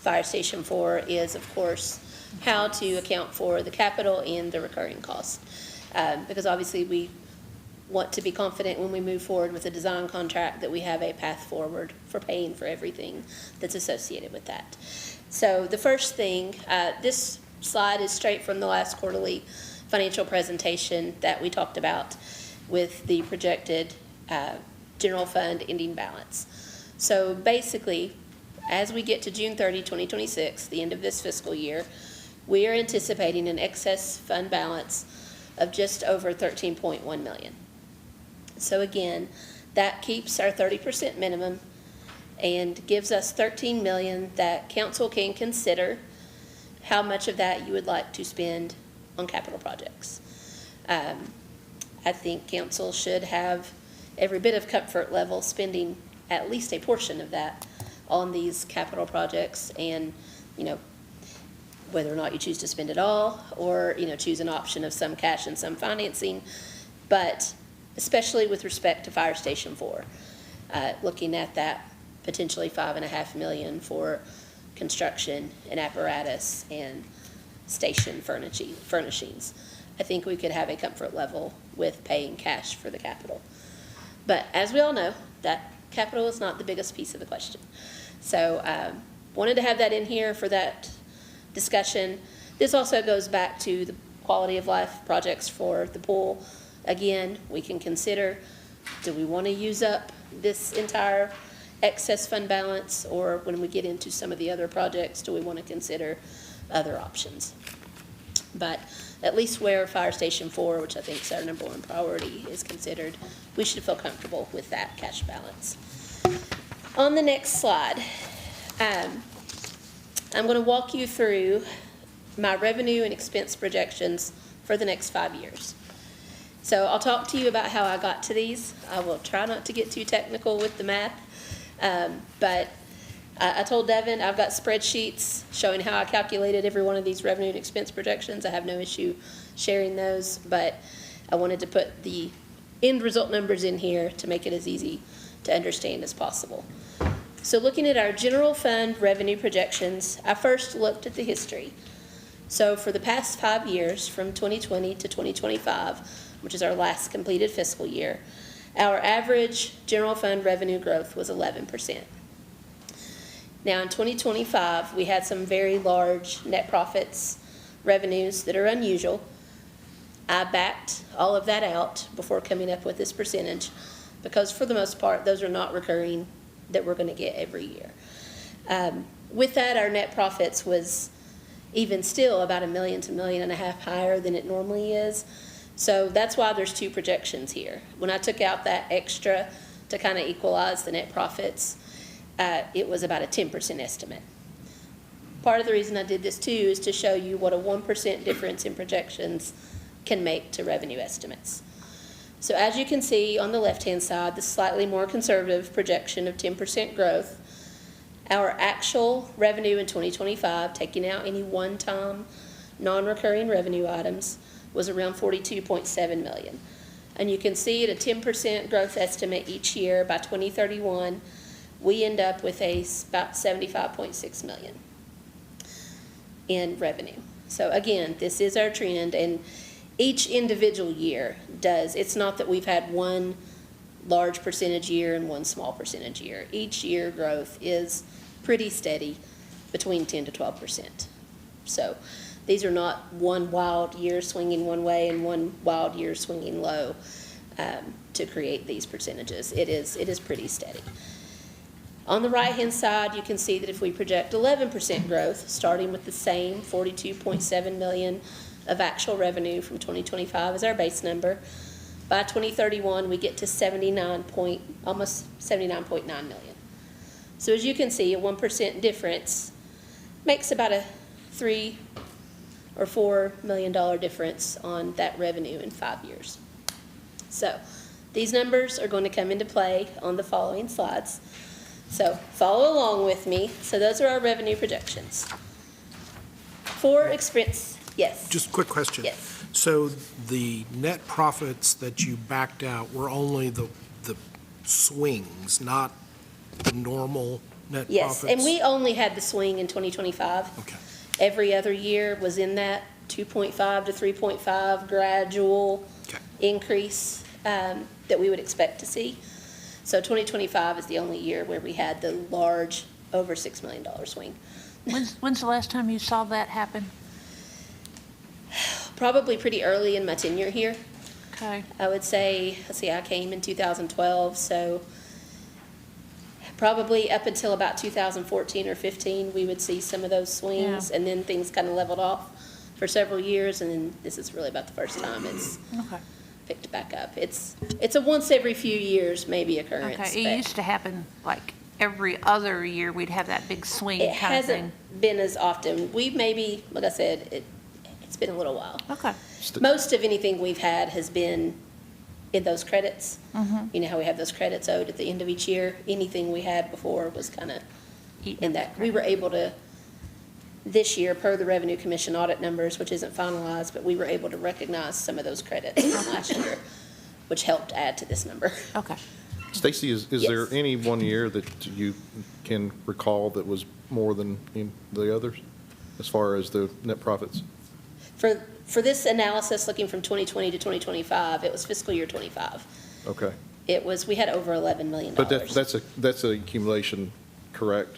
Fire Station 4 is, of course, how to account for the capital and the recurring costs. Because obviously, we want to be confident when we move forward with a design contract that we have a path forward for paying for everything that's associated with that. So the first thing, this slide is straight from the last quarterly financial presentation that we talked about with the projected general fund ending balance. So basically, as we get to June 30, 2026, the end of this fiscal year, we are anticipating an excess fund balance of just over $13.1 million. So again, that keeps our 30% minimum and gives us $13 million that council can consider how much of that you would like to spend on capital projects. I think council should have every bit of comfort level spending at least a portion of that on these capital projects, and, you know, whether or not you choose to spend it all, or, you know, choose an option of some cash and some financing, but especially with respect to Fire Station 4, looking at that potentially $5.5 million for construction and apparatus and station furnishings. I think we could have a comfort level with paying cash for the capital. But as we all know, that capital is not the biggest piece of the question. So wanted to have that in here for that discussion. This also goes back to the quality of life projects for the pool. Again, we can consider, do we want to use up this entire excess fund balance, or when we get into some of the other projects, do we want to consider other options? But at least where Fire Station 4, which I think is our #1 priority, is considered, we should feel comfortable with that cash balance. On the next slide, I'm going to walk you through my revenue and expense projections for the next 5 years. So I'll talk to you about how I got to these. I will try not to get too technical with the math, but I told Devin I've got spreadsheets showing how I calculated every one of these revenue and expense projections. I have no issue sharing those, but I wanted to put the end result numbers in here to make it as easy to understand as possible. So looking at our general fund revenue projections, I first looked at the history. So for the past 5 years, from 2020 to 2025, which is our last completed fiscal year, our average general fund revenue growth was 11%. Now in 2025, we had some very large net profits revenues that are unusual. I backed all of that out before coming up with this percentage, because for the most part, those are not recurring that we're going to get every year. With that, our net profits was even still about $1 million to $1.5 million higher than it normally is. So that's why there's two projections here. When I took out that extra to kind of equalize the net profits, it was about a 10% estimate. Part of the reason I did this too is to show you what a 1% difference in projections can make to revenue estimates. So as you can see on the left-hand side, the slightly more conservative projection of 10% growth, our actual revenue in 2025, taking out any one-time non-recurring revenue items, was around $42.7 million. And you can see at a 10% growth estimate each year by 2031, we end up with about $75.6 million in revenue. So again, this is our trend, and each individual year does. It's not that we've had one large percentage year and one small percentage year. Each year growth is pretty steady between 10 to 12%. So these are not one wild year swinging one way and one wild year swinging low to create these percentages. It is pretty steady. On the right-hand side, you can see that if we project 11% growth, starting with the same $42.7 million of actual revenue from 2025 as our base number, by 2031 we get to almost $79.9 million. So as you can see, a 1% difference makes about a $3 or $4 million difference on that revenue in 5 years. So these numbers are going to come into play on the following slides. So follow along with me. So those are our revenue projections. For expense, yes. Just a quick question. Yes. So the net profits that you backed out were only the swings, not the normal net profits? Yes, and we only had the swing in 2025. Okay. Every other year was in that 2.5 to 3.5 gradual Okay. increase that we would expect to see. So 2025 is the only year where we had the large, over $6 million swing. When's the last time you saw that happen? Probably pretty early in my tenure here. Okay. I would say, let's see, I came in 2012, so probably up until about 2014 or 15, we would see some of those swings, Yeah. and then things kind of leveled off for several years, and then this is really about the first time it's Okay. picked back up. It's a once every few years maybe occurrence. Okay, it but used to happen like every other year, we'd have that big swing it kind of thing. hasn't been as often. We maybe, like I said, it's been a little while. Okay. Most of anything we've had has been in those credits. You know how we have those credits owed at the end of each year? Anything we had before was kind of in that. We were able to, this year, per the Revenue Commission audit numbers, which isn't finalized, but we were able to recognize some of those credits from last year, which helped add to this number. Okay. Stacy, is there Yes. any one year that you can recall that was more than the others as far as the net profits? For this analysis, looking from 2020 to 2025, it was fiscal year '25. Okay. It was, we had over $11 million. But that's an accumulation, correct?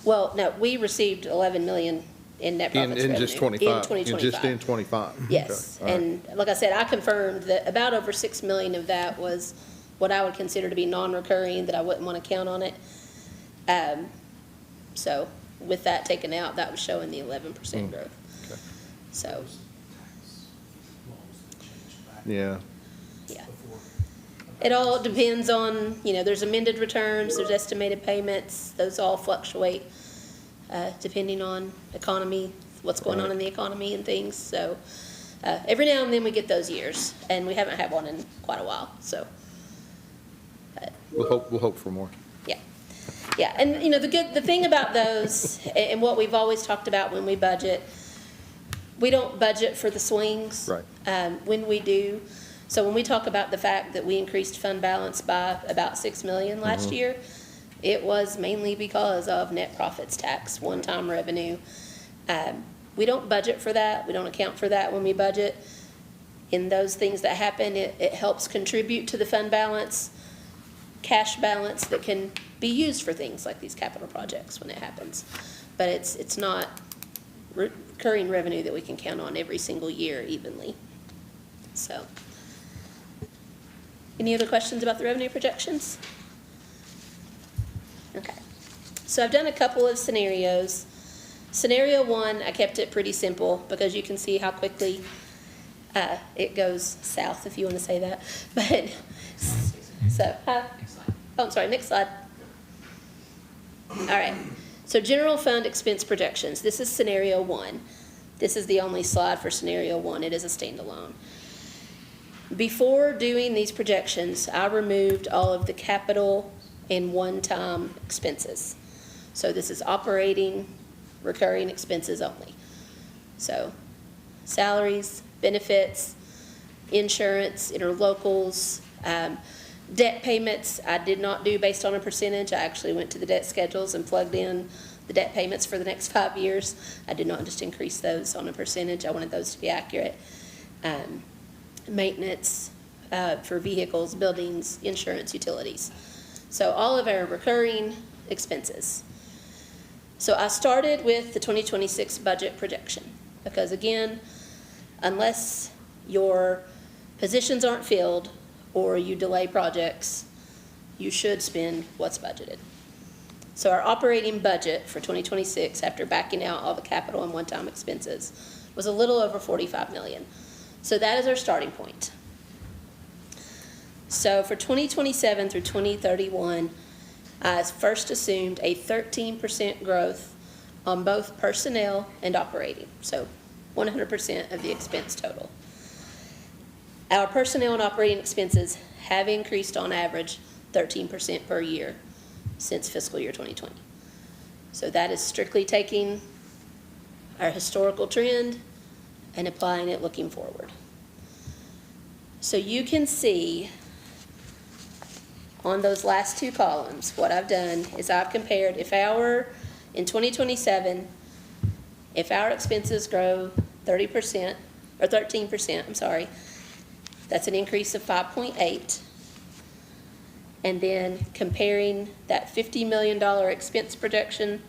Well, no, we received 11 million in net profits revenue. In just 25? In 2025. Just in 25? Yes, Okay, all right. and like I said, I confirmed that about over 6 million of that was what I would consider to be non-recurring, that I wouldn't want to count on it. So with that taken out, that was showing the 11% growth. Okay. So, Yeah. yeah. It all depends on, there's amended returns, there's estimated payments, those all fluctuate depending on economy, what's going on in the economy and things. So every now and then we get those years, and we haven't had one in quite a while, so. We'll hope for more. Yeah, yeah, and the thing about those, and what we've always talked about when we budget, we don't budget for the swings. Right. When we do, so when we talk about the fact that we increased fund balance by about 6 million last year, it was mainly because of net profits tax, one-time revenue. We don't budget for that, we don't account for that when we budget. In those things that happen, it helps contribute to the fund balance, cash balance that can be used for things like these capital projects when it happens. But it's not recurring revenue that we can count on every single year evenly. So, any other questions about the revenue projections? Okay, so I've done a couple of scenarios. Scenario 1, I kept it pretty simple because you can see how quickly it goes south, if you want to say that. But, so, oh, I'm sorry, next slide. All right, so general fund expense projections. This is scenario 1. This is the only slide for scenario 1. It is a standalone. Before doing these projections, I removed all of the capital and one-time expenses. So this is operating, recurring expenses only. So salaries, benefits, insurance, interlocals, debt payments, I did not do based on a percentage. I actually went to the debt schedules and plugged in the debt payments for the next 5 years. I did not just increase those on a percentage. I wanted those to be accurate. Maintenance for vehicles, buildings, insurance, utilities. So all of our recurring expenses. So I started with the 2026 budget projection because, again, unless your positions aren't filled or you delay projects, you should spend what's budgeted. So our operating budget for 2026, after backing out all the capital and one-time expenses, was a little over 45 million. So that is our starting point. So for 2027 through 2031, I first assumed a 13% growth on both personnel and operating, so 100% of the expense total. Our personnel and operating expenses have increased on average 13% per year since fiscal year 2020. So that is strictly taking our historical trend, and applying it looking forward. So you can see on those last two columns, what I've done is I've compared in 2027, if our expenses grow 30%, or 13%, I'm sorry, that's an increase of 5.8. And then comparing that $50 million expense projection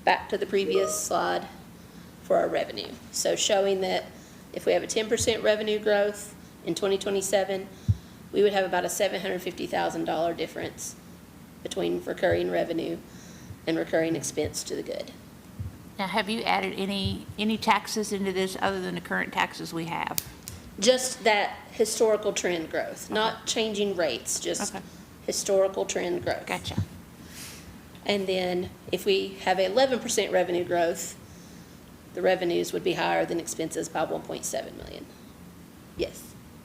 back to the previous slide for our revenue. So showing that if we have a 10% revenue growth in 2027, we would have about a $750,000 difference between recurring revenue and recurring expense to the good. Now, have you added any taxes into this other than the current taxes we have? Just that historical trend growth, not changing rates, just Okay. historical trend growth. Gotcha. And then if we have 11% revenue growth, the revenues would be higher than expenses by 1.7 million. Yes.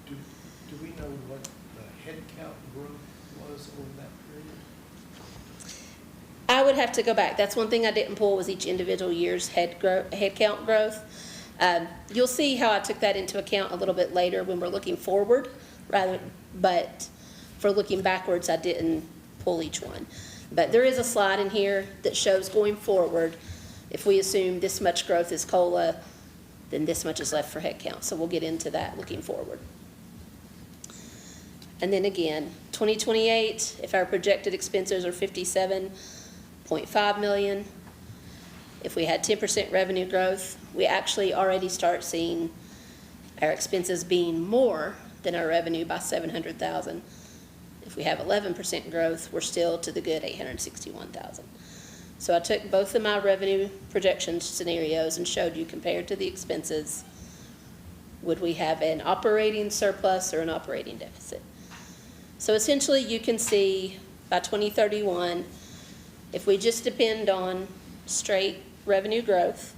Do we know what the headcount growth was over that period? I would have to go back. That's one thing I didn't pull was each individual year's headcount growth. You'll see how I took that into account a little bit later when we're looking forward, but for looking backwards, I didn't pull each one. But there is a slide in here that shows going forward, if we assume this much growth is COLA, then this much is left for headcount. So we'll get into that looking forward. And then again, 2028, if our projected expenses are 57.5 million, if we had 10% revenue growth, we actually already start seeing our expenses being more than our revenue by 700,000. If we have 11% growth, we're still to the good 861,000. So I took both of my revenue projection scenarios and showed you compared to the expenses, would we have an operating surplus or an operating deficit? So essentially you can see by 2031, if we just depend on straight revenue growth,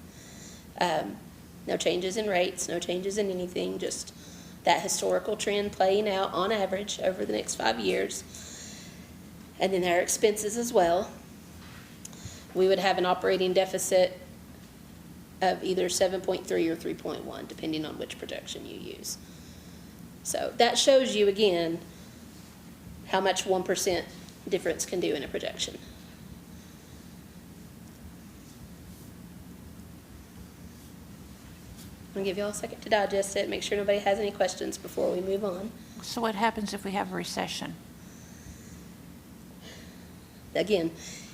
no changes in rates, no changes in anything, just that historical trend playing out on average over the next 5 years, and then our expenses as well, we would have an operating deficit of either 7.3 or 3.1, depending on which projection you use. So that shows you, again, how much 1% difference can do in a projection. I'm going to give you all a second to digest it, make sure nobody has any questions before we move on. So what happens if we have a recession? Again,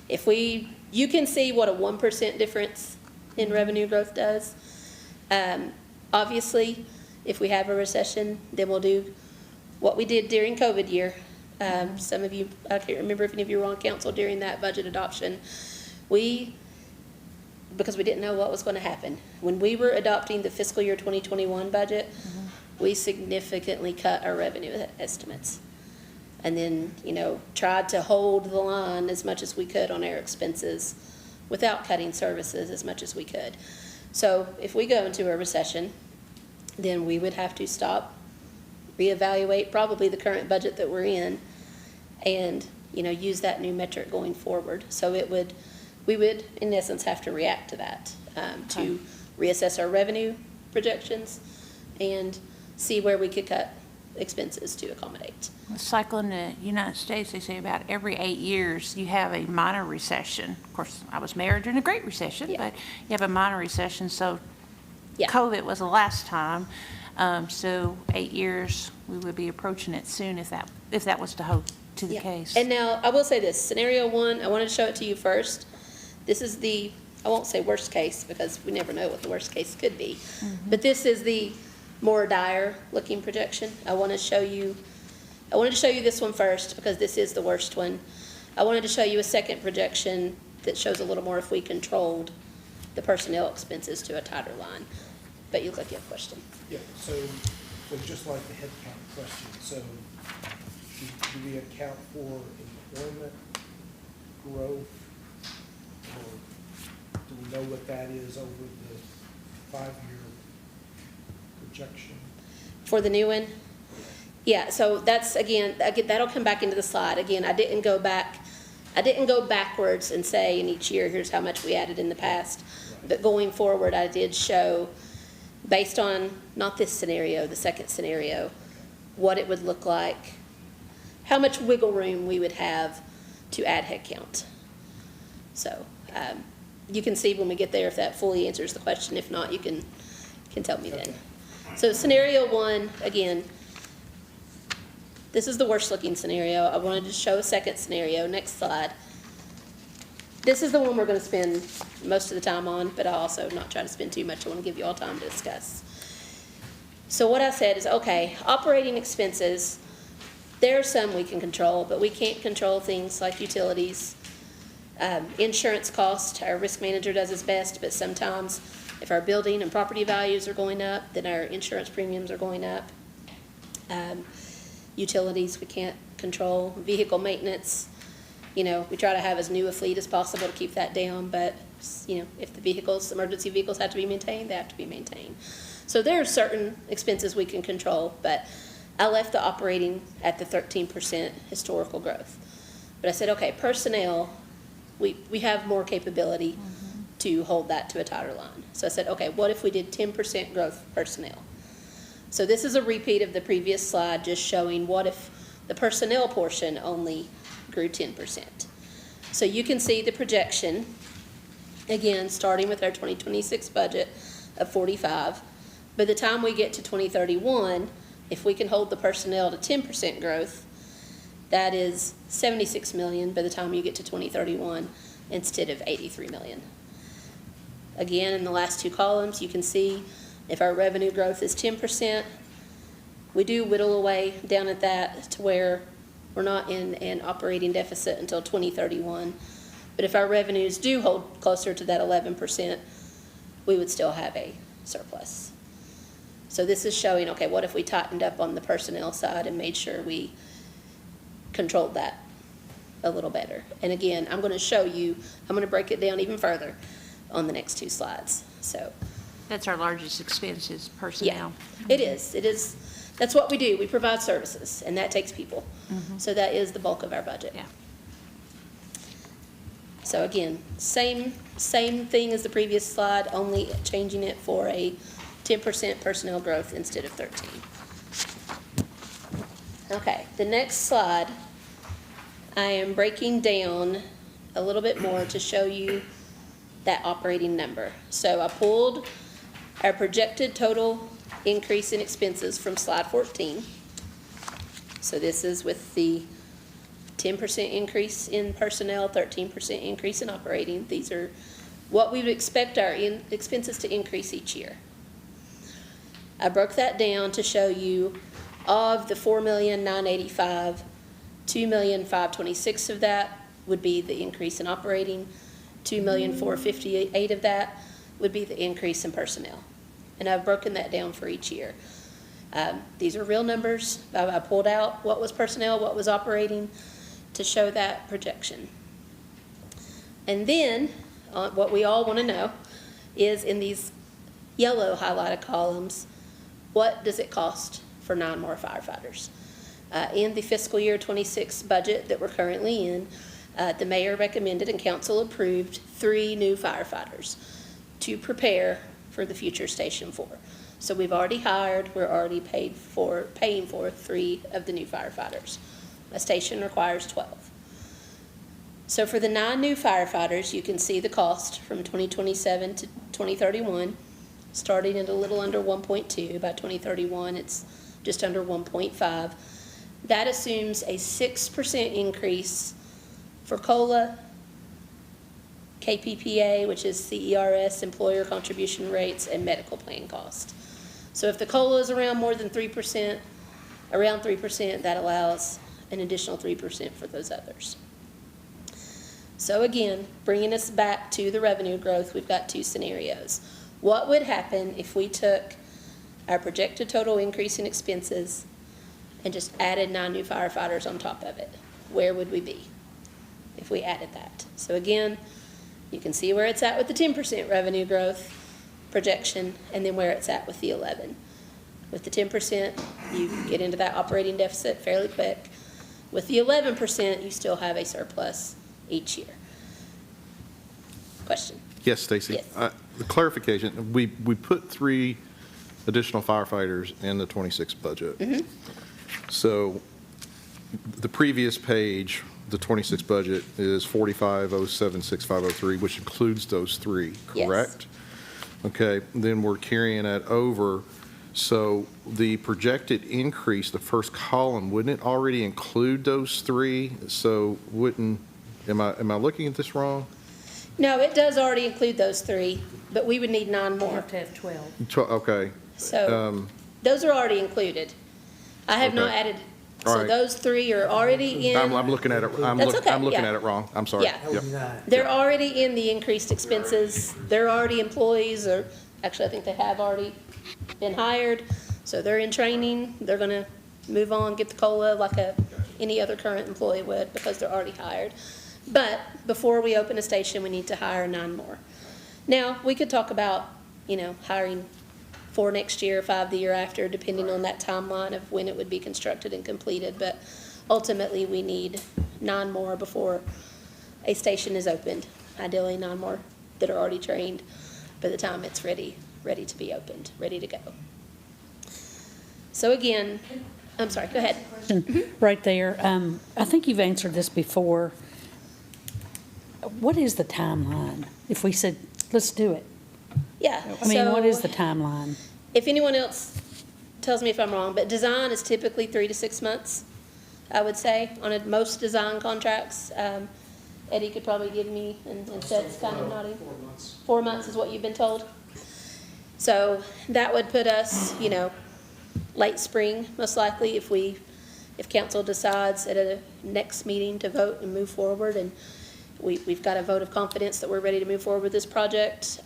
you can see what a 1% difference in revenue growth does. Obviously, if we have a recession, then we'll do what we did during COVID year. Some of you, I can't remember if any of you were on council during that budget adoption. Because we didn't know what was going to happen. When we were adopting the fiscal year 2021 budget, we significantly cut our revenue estimates. And then, tried to hold the line as much as we could on our expenses without cutting services as much as we could. So if we go into a recession, then we would have to stop, reevaluate probably the current budget that we're in, and, use that new metric going forward. So we would, in essence, have to react to that, to reassess our revenue projections and see where we could cut expenses to accommodate. It's like in the United States, they say about every 8 years you have a minor recession. Of course, I was married during a great recession, Yeah. but you have a minor recession. So Yeah. COVID was the last time. So 8 years, we would be approaching it soon if that was to hold to the Yeah. case. And now, I will say this, scenario one, I wanted to show it to you first. This is I won't say worst case, because we never know what the worst case could be. But this is the more dire looking projection. I wanted to show you this one first, because this is the worst one. I wanted to show you a second projection that shows a little more if we controlled the personnel expenses to a tighter line. But you look like you have a question. Yeah, so just like the headcount question, so do we account for employment growth? Or do we know what that is over the 5-year projection? For the new one? Yeah, so that's, again, that'll come back into the slide. Again, I didn't go backwards and say in each year, here's how much we added in the past. But going forward, I did show, based on not this scenario, the second scenario, what it would look like, how much wiggle room we would have to add headcount. So you can see when we get there if that fully answers the question. If not, you can tell me then. So scenario one, again, this is the worst looking scenario. I wanted to show a second scenario. Next slide. This is the one we're going to spend most of the time on, but I'll also not try to spend too much. I want to give you all time to discuss. So what I said is, okay, operating expenses, there are some we can control, but we can't control things like utilities. Insurance cost, our risk manager does his best, but sometimes if our building and property values are going up, then our insurance premiums are going up. Utilities, we can't control. Vehicle maintenance, we try to have as new a fleet as possible to keep that down, but, if the emergency vehicles have to be maintained, they have to be maintained. So there are certain expenses we can control, but I left the operating at the 13% historical growth. But I said, okay, personnel, we have more capability to hold that to a tighter line. So I said, okay, what if we did 10% growth personnel? So this is a repeat of the previous slide, just showing what if the personnel portion only grew 10%. So you can see the projection, again, starting with our 2026 budget of 45. By the time we get to 2031, if we can hold the personnel to 10% growth, that is $76 million by the time you get to 2031 instead of $83 million. Again, in the last two columns, you can see if our revenue growth is 10%, we do whittle away down at that to where we're not in an operating deficit until 2031. But if our revenues do hold closer to that 11%, we would still have a surplus. So this is showing, okay, what if we tightened up on the personnel side and made sure we controlled that a little better? And again, I'm going to break it down even further on the next two slides. So That's our largest expense is personnel. yeah, it is. That's what we do. We provide services, and that takes people. So that is the bulk of our budget. Yeah. So again, same thing as the previous slide, only changing it for a 10% personnel growth instead of 13. Okay, the next slide, I am breaking down a little bit more to show you that operating number. So I pulled our projected total increase in expenses from slide 14. So this is with the 10% increase in personnel, 13% increase in operating. These are what we would expect our expenses to increase each year. I broke that down to show you of the $4,985,000, $2,526,000 of that would be the increase in operating. $2,458,000 of that would be the increase in personnel. And I've broken that down for each year. These are real numbers. I pulled out what was personnel, what was operating to show that projection. And then what we all want to know is in these yellow highlighted columns, what does it cost for 9 more firefighters? In the fiscal year 26 budget that we're currently in, the mayor recommended and council approved 3 new firefighters to prepare for the future Station 4. So we've already hired, we're already paying for 3 of the new firefighters. A station requires 12. So for the 9 new firefighters, you can see the cost from 2027 to 2031, starting at a little under 1.2. By 2031, it's just under 1.5. That assumes a 6% increase for COLA, KPPA, which is CERS, employer contribution rates, and medical plan cost. So if the COLA is around more than 3%, around 3%, that allows an additional 3% for those others. So again, bringing us back to the revenue growth, we've got 2 scenarios. What would happen if we took our projected total increase in expenses and just added 9 new firefighters on top of it? Where would we be if we added that? So again, you can see where it's at with the 10% revenue growth projection and then where it's at with the 11. With the 10%, you get into that operating deficit fairly quick. With the 11%, you still have a surplus each year. Question? Yes, Stacy. Yes. the clarification, we put 3 additional firefighters in the 26 budget. So the previous page, the 26 budget is 45,076,503, which includes those 3, Yes. correct? Okay, then we're carrying that over. So the projected increase, the first column, wouldn't it already include those 3? So am I looking at this wrong? No, it does already include those 3, but we would need 9 We more. have to have 12. Okay. So those are already included. I have not Okay. added, All so right. those 3 are already in. I'm looking at it, That's okay, I'm looking yeah. at it wrong. I'm sorry. Yeah. Yep. They're already in the increased expenses. They're already employees, or actually, I think they have already been hired. So they're in training. They're going to move on, get the COLA like any other current employee would because they're already hired. But before we open a station, we need to hire 9 more. Now, we could talk about, hiring 4 next year, 5 the year after, depending on that timeline of when it would be constructed and completed. But ultimately, we need 9 more before a station is opened. Ideally, 9 more that are already trained by the time it's ready to be opened, ready to go. So again, I'm sorry, go ahead. Right there, I think you've answered this before. What is the timeline? If we said, let's do it, Yeah. I mean, what is so the timeline? If anyone else tells me if I'm wrong, but design is typically 3 to 6 months, I would say, on most design contracts. Eddie could probably give me, and Seth's kind of nodding. 4 months. 4 months is what you've been told. So that would put us, late spring, most likely, if council decides at a next meeting to vote and move forward, and we've got a vote of confidence that we're ready to move forward with this project,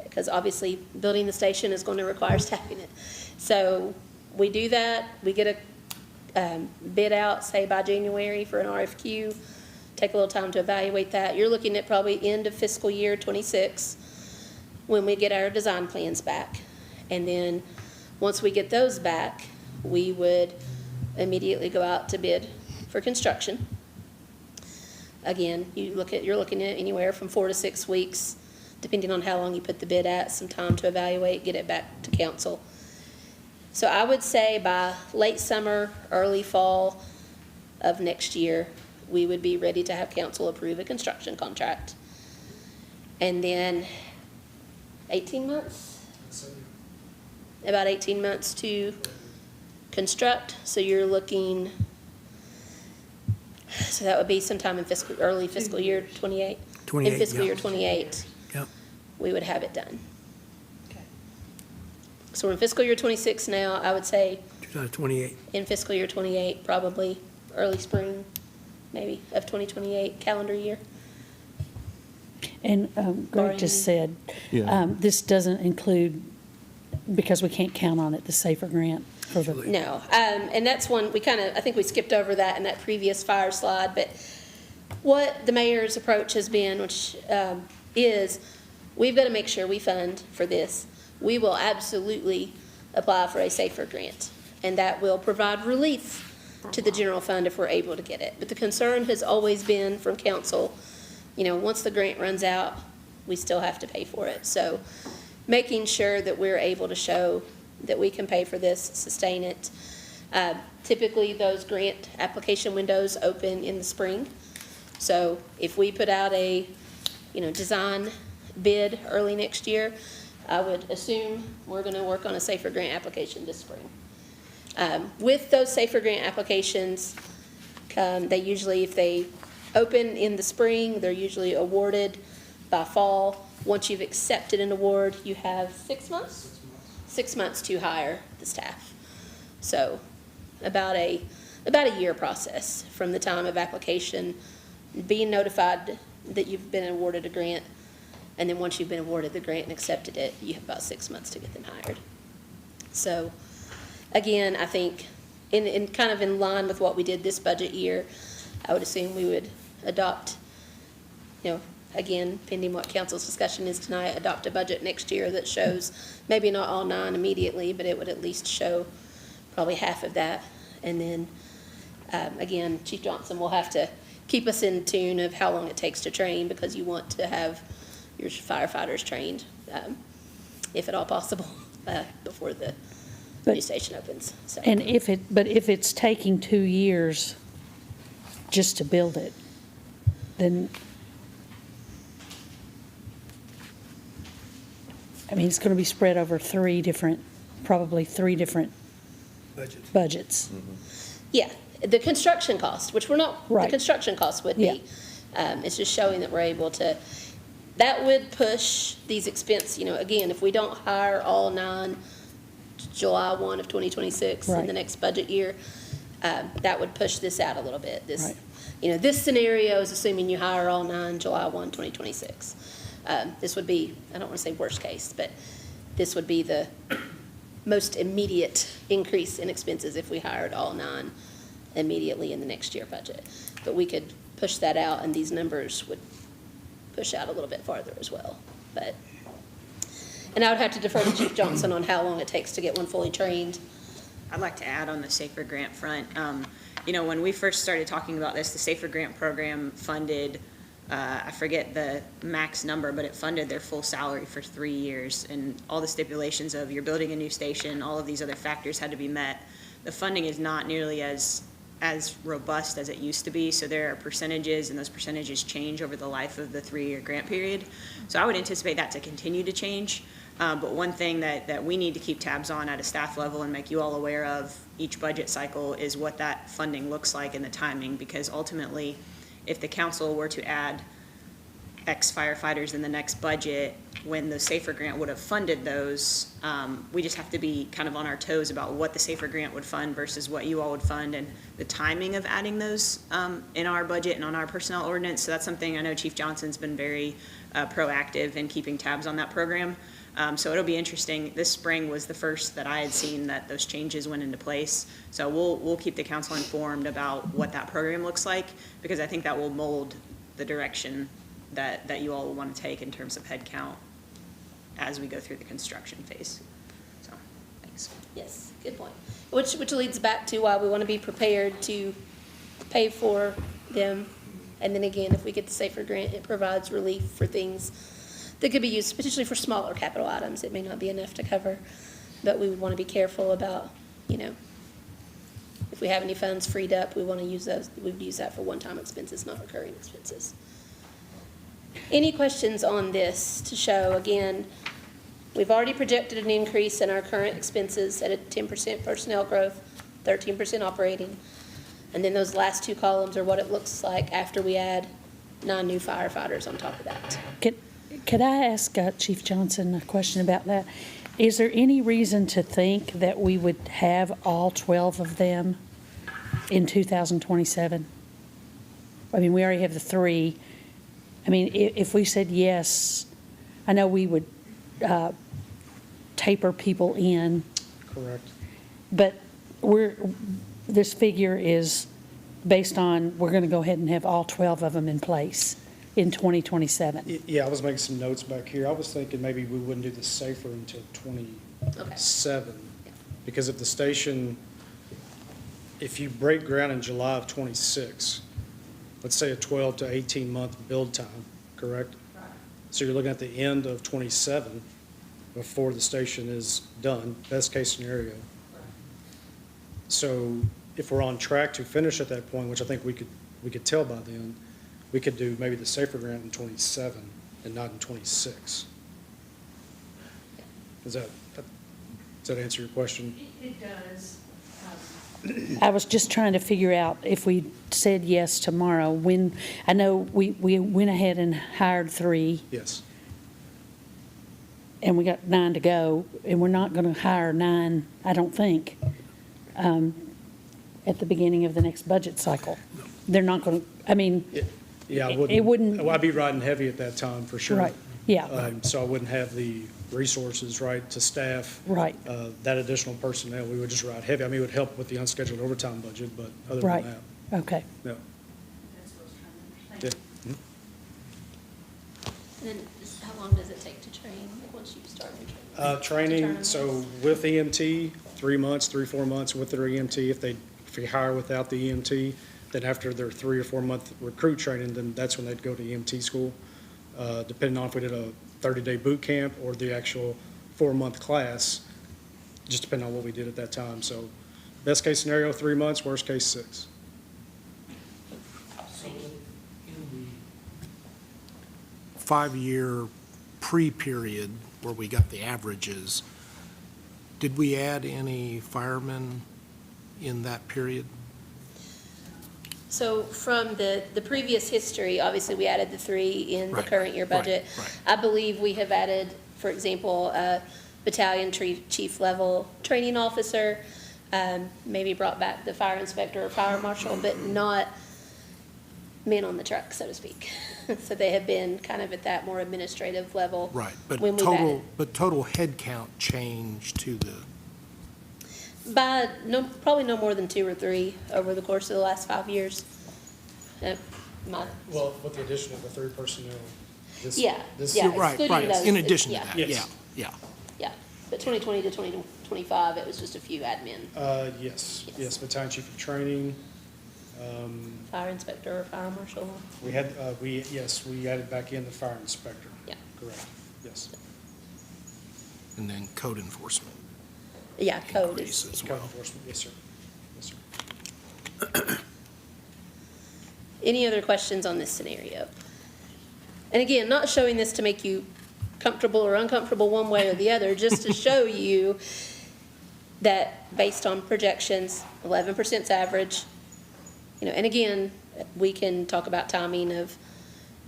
because obviously building the station is going to require staffing it. So we do that, we get a bid out, say by January for an RFQ, take a little time to evaluate that. You're looking at probably end of fiscal year '26 when we get our design plans back. And then, once we get those back, we would immediately go out to bid for construction. Again, you're looking at anywhere from 4 to 6 weeks, depending on how long you put the bid at, some time to evaluate, get it back to council. So I would say by late summer, early fall of next year, we would be ready to have council approve a construction contract. And then 18 months? About 18 months to construct, so you're looking, so that would be sometime in early fiscal year 28? 28, In fiscal yeah. year 28, Yep. we would have it done. So we're in fiscal year 26 now, I would say 2028. in fiscal year 28, probably early spring, maybe, of 2028 calendar year. And Greg just said, Yeah. this doesn't include, because we can't count on it, the SAFER grant for the, No, and that's one, I think we skipped over that in that previous fire slide, but what the mayor's approach has been, which is, we've got to make sure we fund for this. We will absolutely apply for a SAFER grant, and that will provide relief to the general fund if we're able to get it. But the concern has always been from council, once the grant runs out, we still have to pay for it. So making sure that we're able to show that we can pay for this, sustain it. Typically, those grant application windows open in the spring. So if we put out a, design bid early next year, I would assume we're going to work on a SAFER grant application this spring. With those SAFER grant applications, they usually, if they open in the spring, they're usually awarded by fall. Once you've accepted an award, you have 6 months? 6 months to hire the staff. So about a year process from the time of application, being notified that you've been awarded a grant, and then once you've been awarded the grant and accepted it, you have about 6 months to get them hired. So again, I think in kind of in line with what we did this budget year, I would assume we would adopt, again, pending what council's discussion is tonight, adopt a budget next year that shows maybe not all 9 immediately, but it would at least show probably half of that. And then, again, Chief Johnson will have to keep us in tune of how long it takes to train, because you want to have your firefighters trained, if at all possible, before the new But- station opens, so. And but if it's taking 2 years just to build it, then, I mean, it's going to be spread over probably three different Budget. budgets. Yeah, the construction cost, which we're not, the Right. construction cost would Yeah. be, it's just showing that we're able to, that would push these expense, again, if we don't hire all 9 July 1 of 2026 in Right. the next budget year, that would push this out a little bit. Right. This scenario is assuming you hire all 9 July 1, 2026. This would be, I don't want to say worst case, but this would be the most immediate increase in expenses if we hired all 9 immediately in the next year budget. But we could push that out, and these numbers would push out a little bit farther as well. And I would have to defer to Chief Johnson on how long it takes to get one fully trained. I'd like to add on the Safer Grant front. When we first started talking about this, the Safer Grant program funded, I forget the max number, but it funded their full salary for 3 years. And all the stipulations of you're building a new station, all of these other factors had to be met. The funding is not nearly as robust as it used to be, so there are percentages, and those percentages change over the life of the 3-year grant period. So I would anticipate that to continue to change. But one thing that we need to keep tabs on at a staff level and make you all aware of each budget cycle is what that funding looks like and the timing, because ultimately, if the council were to add X firefighters in the next budget, when the Safer Grant would have funded those, we just have to be kind of on our toes about what the Safer Grant would fund versus what you all would fund, and the timing of adding those in our budget and on our personnel ordinance. So that's something I know Chief Johnson's been very proactive in keeping tabs on that program. So it'll be interesting. This spring was the first that I had seen that those changes went into place. So we'll keep the council informed about what that program looks like, because I think that will mold the direction that you all will want to take in terms of head count as we go through the construction phase. So, thanks. Yes, good point. Which leads back to why we want to be prepared to pay for them. And then again, if we get the Safer Grant, it provides relief for things that could be used potentially for smaller capital items. It may not be enough to cover, but we would want to be careful about, if we have any funds freed up, we want to use those, we would use that for one-time expenses, not recurring expenses. Any questions on this to show, again, we've already projected an increase in our current expenses at a 10% personnel growth, 13% operating. And then those last 2 columns are what it looks like after we add 9 new firefighters on top of that. Could I ask Chief Johnson a question about that? Is there any reason to think that we would have all 12 of them in 2027? I mean, we already have the 3. I mean, if we said yes, I know we would taper people in, Correct. but this figure is based on, we're going to go ahead and have all 12 of them in place in 2027. Yeah, I was making some notes back here. I was thinking maybe we wouldn't do the safer until 27. Because if the station, if you break ground in July of 26, let's say a 12 to 18 month build time, correct? Right. So you're looking at the end of 27 before the station is done, best case scenario. Right. So if we're on track to finish at that point, which I think we could tell by then, we could do maybe the Safer Grant in 27 and not in 26. Does that answer your question? It does. I was just trying to figure out if we said yes tomorrow, when, I know we went ahead and hired 3, Yes. and we got 9 to go, and we're not going to hire 9, I don't think, at the beginning of the next budget cycle. They're not going to, I mean, Yeah, I It wouldn't. wouldn't- Well, I'd be riding heavy at that time, for sure. right, yeah, So I wouldn't have the resources, right, to staff. right, That additional personnel. We would just ride heavy. I mean, it would help with the unscheduled overtime budget, but other Right. than that, okay. no. That's what I was trying to understand. Yeah. And then how long does it take to train, like once you start your training? Training, so with EMT, 3 months, 3-4 months with their EMT. If you hire without the EMT, then after their 3 or 4 month recruit training, then that's when they'd go to EMT school. depending on if we did a 30-day boot camp or the actual 4-month class, just depending on what we did at that time. So best case scenario, 3 months, worst case, 6. So in the 5-year pre-period where we got the averages, did we add any firemen in that period? So from the previous history, obviously, we added the 3 in the Right, current year right, budget. right. I believe we have added, for example, a battalion chief level training officer, maybe brought back the fire inspector or fire marshal, but not men on the truck, so to speak. So they have been kind of at that more administrative level. Right, but when we've added. total head count changed to the, By probably no more than 2 or 3 over the course of the last 5 years. Well, with the addition of the 3 personnel. Yeah, this- yeah. right, excluding right, those, in addition to yeah. that, Yes. yeah. But 2020 to 2025, it was just a few admin, Yes, Yes. yes, battalion chief of training. fire inspector or fire marshal. We had, we added back in the fire inspector. Yeah. Correct, yes. And then code enforcement Yeah, code increase is. as Code well. enforcement, yes, sir. Yes, sir. Any other questions on this scenario? And again, not showing this to make you comfortable or uncomfortable one way or the other, just to show you that based on projections, 11% average. And again, we can talk about timing of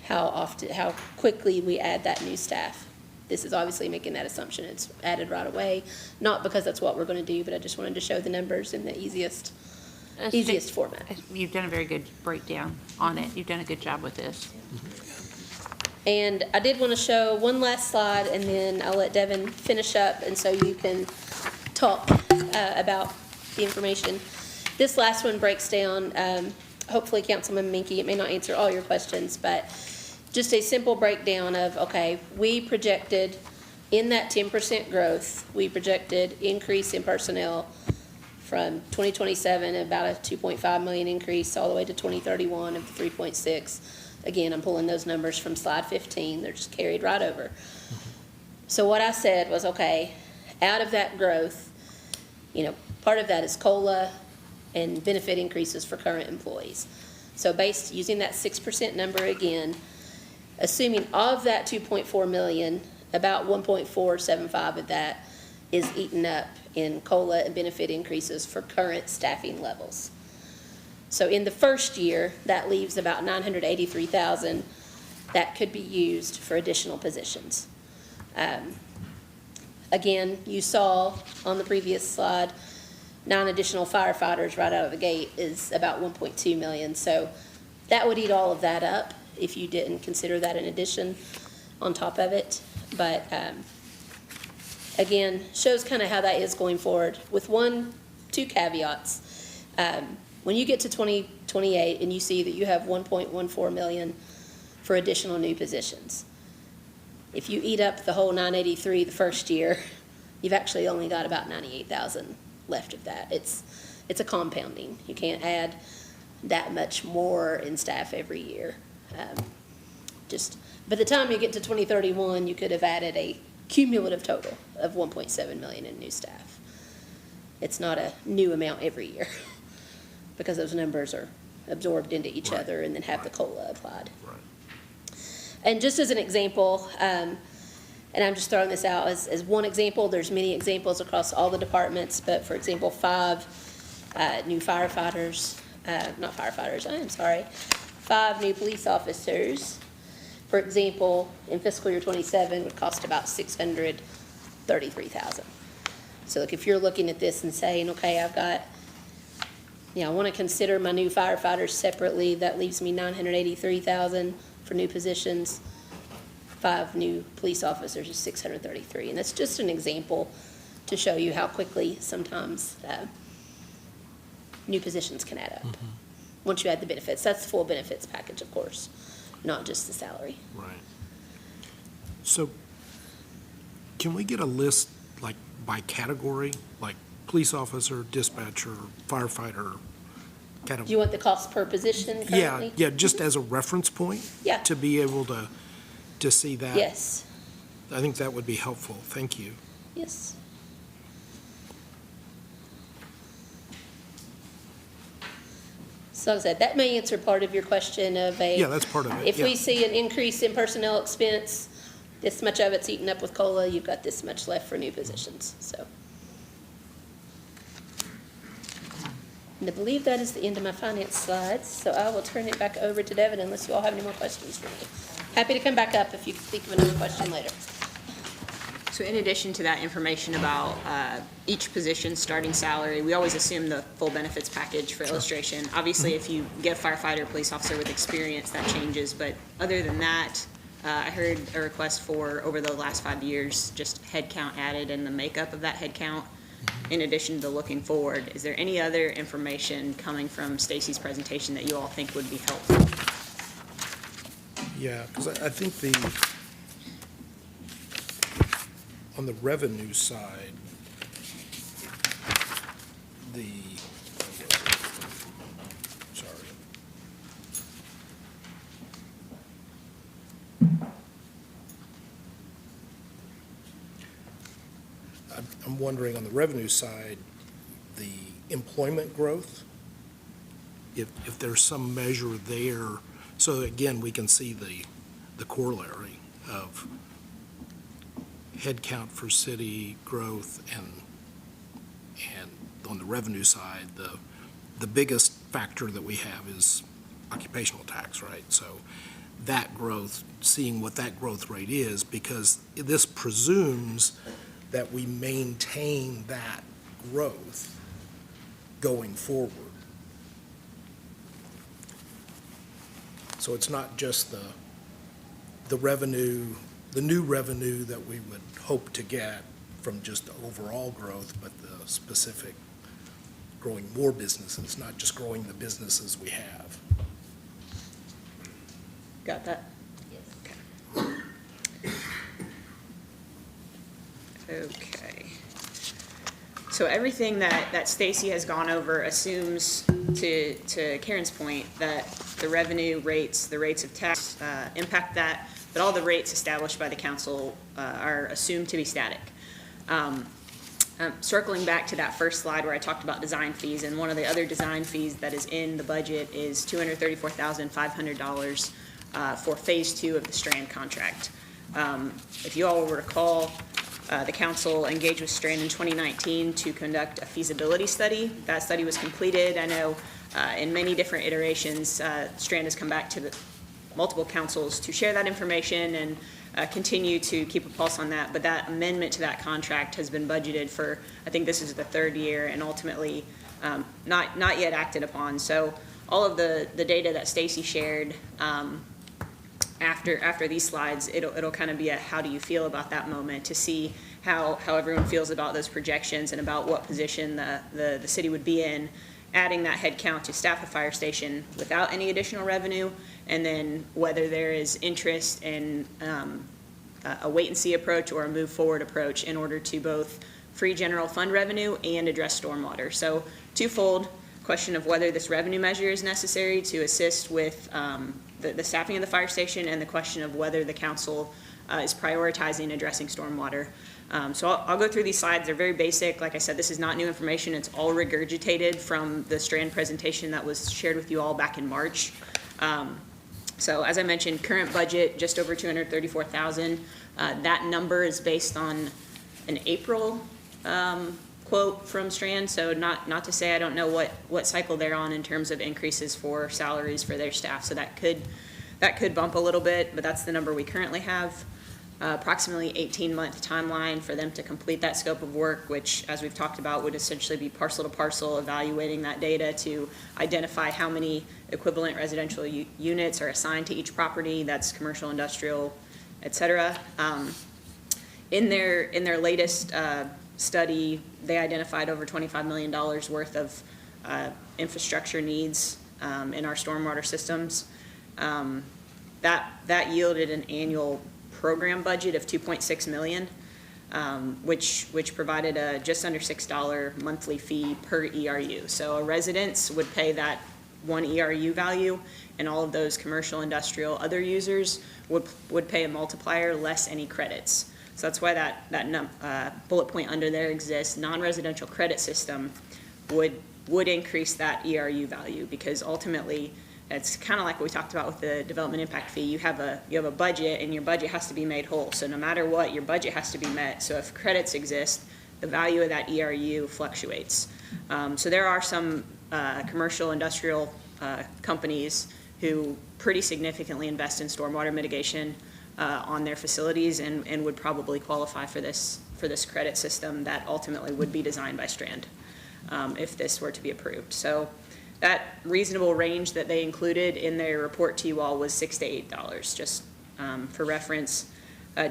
how quickly we add that new staff. This is obviously making that assumption it's added right away, not because that's what we're going to do, but I just wanted to show the numbers in the easiest format. You've done a very good breakdown on it. You've done a good job with this. And I did want to show one last slide, and then I'll let Devin finish up, and so you can talk about the information. This last one breaks down, hopefully, Councilman Minke, it may not answer all your questions, but just a simple breakdown of, okay, we projected in that 10% growth, we projected increase in personnel from 2027, about a 2.5 million increase, all the way to 2031 of the 3.6. Again, I'm pulling those numbers from slide 15. They're just carried right over. So what I said was, okay, out of that growth, part of that is COLA and benefit increases for current employees. So using that 6% number again, assuming of that 2.4 million, about 1.475 of that is eaten up in COLA and benefit increases for current staffing levels. So in the first year, that leaves about 983,000 that could be used for additional positions. Again, you saw on the previous slide, 9 additional firefighters right out of the gate is about 1.2 million. So that would eat all of that up if you didn't consider that an addition on top of it. But again, shows kind of how that is going forward with 2 caveats. When you get to 2028 and you see that you have 1.14 million for additional new positions, if you eat up the whole 983 the first year, you've actually only got about 98,000 left of that. It's a compounding. You can't add that much more in staff every year. Just by the time you get to 2031, you could have added a cumulative total of 1.7 million in new staff. It's not a new amount every year because those numbers are absorbed into each other and then have the COLA applied. Right. And just as an example, and I'm just throwing this out as one example, there's many examples across all the departments, but for example, 5 new firefighters, not firefighters, I am sorry, 5 new police officers, for example, in fiscal year 27 would cost about 633,000. So like if you're looking at this and saying, okay, I've got, I want to consider my new firefighters separately, that leaves me 983,000 for new positions. 5 new police officers is 633, and that's just an example to show you how quickly sometimes new positions can add up. Once you add the benefits, that's the full benefits package, of course, not just the salary. Right. So can we get a list, like, by category, like police officer, dispatcher, firefighter, kind of? Do you want the cost per position currently? Yeah, just as a reference point? Yeah. To be able to, to see that? Yes, I think that would be helpful. Thank you. yes. So like I said, that may answer part of your question of Yeah, that's part of it. if we yeah. see an increase in personnel expense, this much of it's eaten up with COLA, you've got this much left for new positions, so. And I believe that is the end of my finance slides, so I will turn it back over to Devin unless you all have any more questions for me. Happy to come back up if you think of another question later. So in addition to that information about each position's starting salary, we always assume the full benefits package for illustration. Obviously, if you get a firefighter, police officer with experience, that changes. But other than that, I heard a request for, over the last 5 years, just head count added and the makeup of that head count. In addition to looking forward, is there any other information coming from Stacy's presentation that you all think would be helpful? Yeah, because I think on the revenue side, sorry. I'm wondering on the revenue side, the employment growth, if there's some measure there, so again, we can see the corollary of headcount for city growth and on the revenue side, the biggest factor that we have is occupational tax, right? So that growth, seeing what that growth rate is, because this presumes that we maintain that growth going forward. So it's not just the revenue, the new revenue that we would hope to get from just the overall growth, but the specific growing more businesses, not just growing the businesses we have. Got that? Okay. So everything that Stacy has gone over assumes, to Karen's point, that the revenue rates, the rates of tax impact that, but all the rates established by the council are assumed to be static. Circling back to that first slide where I talked about design fees, and one of the other design fees that is in the budget is $234,500 for Phase 2 of the Strand contract. If you all will recall, the council engaged with Strand in 2019 to conduct a feasibility study. That study was completed. I know in many different iterations, Strand has come back to the multiple councils to share that information and continue to keep a pulse on that. But that amendment to that contract has been budgeted for, I think this is the 3rd year, and ultimately not yet acted upon. So all of the data that Stacy shared after these slides, it'll kind of be a how do you feel about that moment to see how everyone feels about those projections and about what position the city would be in, adding that head count to staff a fire station without any additional revenue, and then whether there is interest in a wait-and-see approach or a move-forward approach in order to both free general fund revenue and address stormwater. So twofold question of whether this revenue measure is necessary to assist with the staffing of the fire station, and the question of whether the council is prioritizing addressing stormwater. So I'll go through these slides. They're very basic. Like I said, this is not new information. It's all regurgitated from the Strand presentation that was shared with you all back in March. So as I mentioned, current budget, just over $234,000. That number is based on an April quote from Strand. So not to say I don't know what cycle they're on in terms of increases for salaries for their staff. So that could bump a little bit, but that's the number we currently have. Approximately 18-month timeline for them to complete that scope of work, which, as we've talked about, would essentially be parcel to parcel evaluating that data to identify how many equivalent residential units are assigned to each property. That's commercial, industrial, et cetera. In their latest study, they identified over $25 million worth of infrastructure needs in our stormwater systems. That yielded an annual program budget of $2.6 million, which provided a just under $6 monthly fee per ERU. So a residence would pay that one ERU value, and all of those commercial, industrial, other users would pay a multiplier less any credits. So that's why that bullet point under there exists. Non-residential credit system would increase that ERU value, because ultimately, it's kind of like what we talked about with the development impact fee. You have a budget, and your budget has to be made whole. So no matter what, your budget has to be met. So if credits exist, the value of that ERU fluctuates. So there are some commercial, industrial companies who pretty significantly invest in stormwater mitigation on their facilities, and would probably qualify for this credit system that ultimately would be designed by Strand if this were to be approved. So that reasonable range that they included in their report to you all was $6 to $8, just for reference.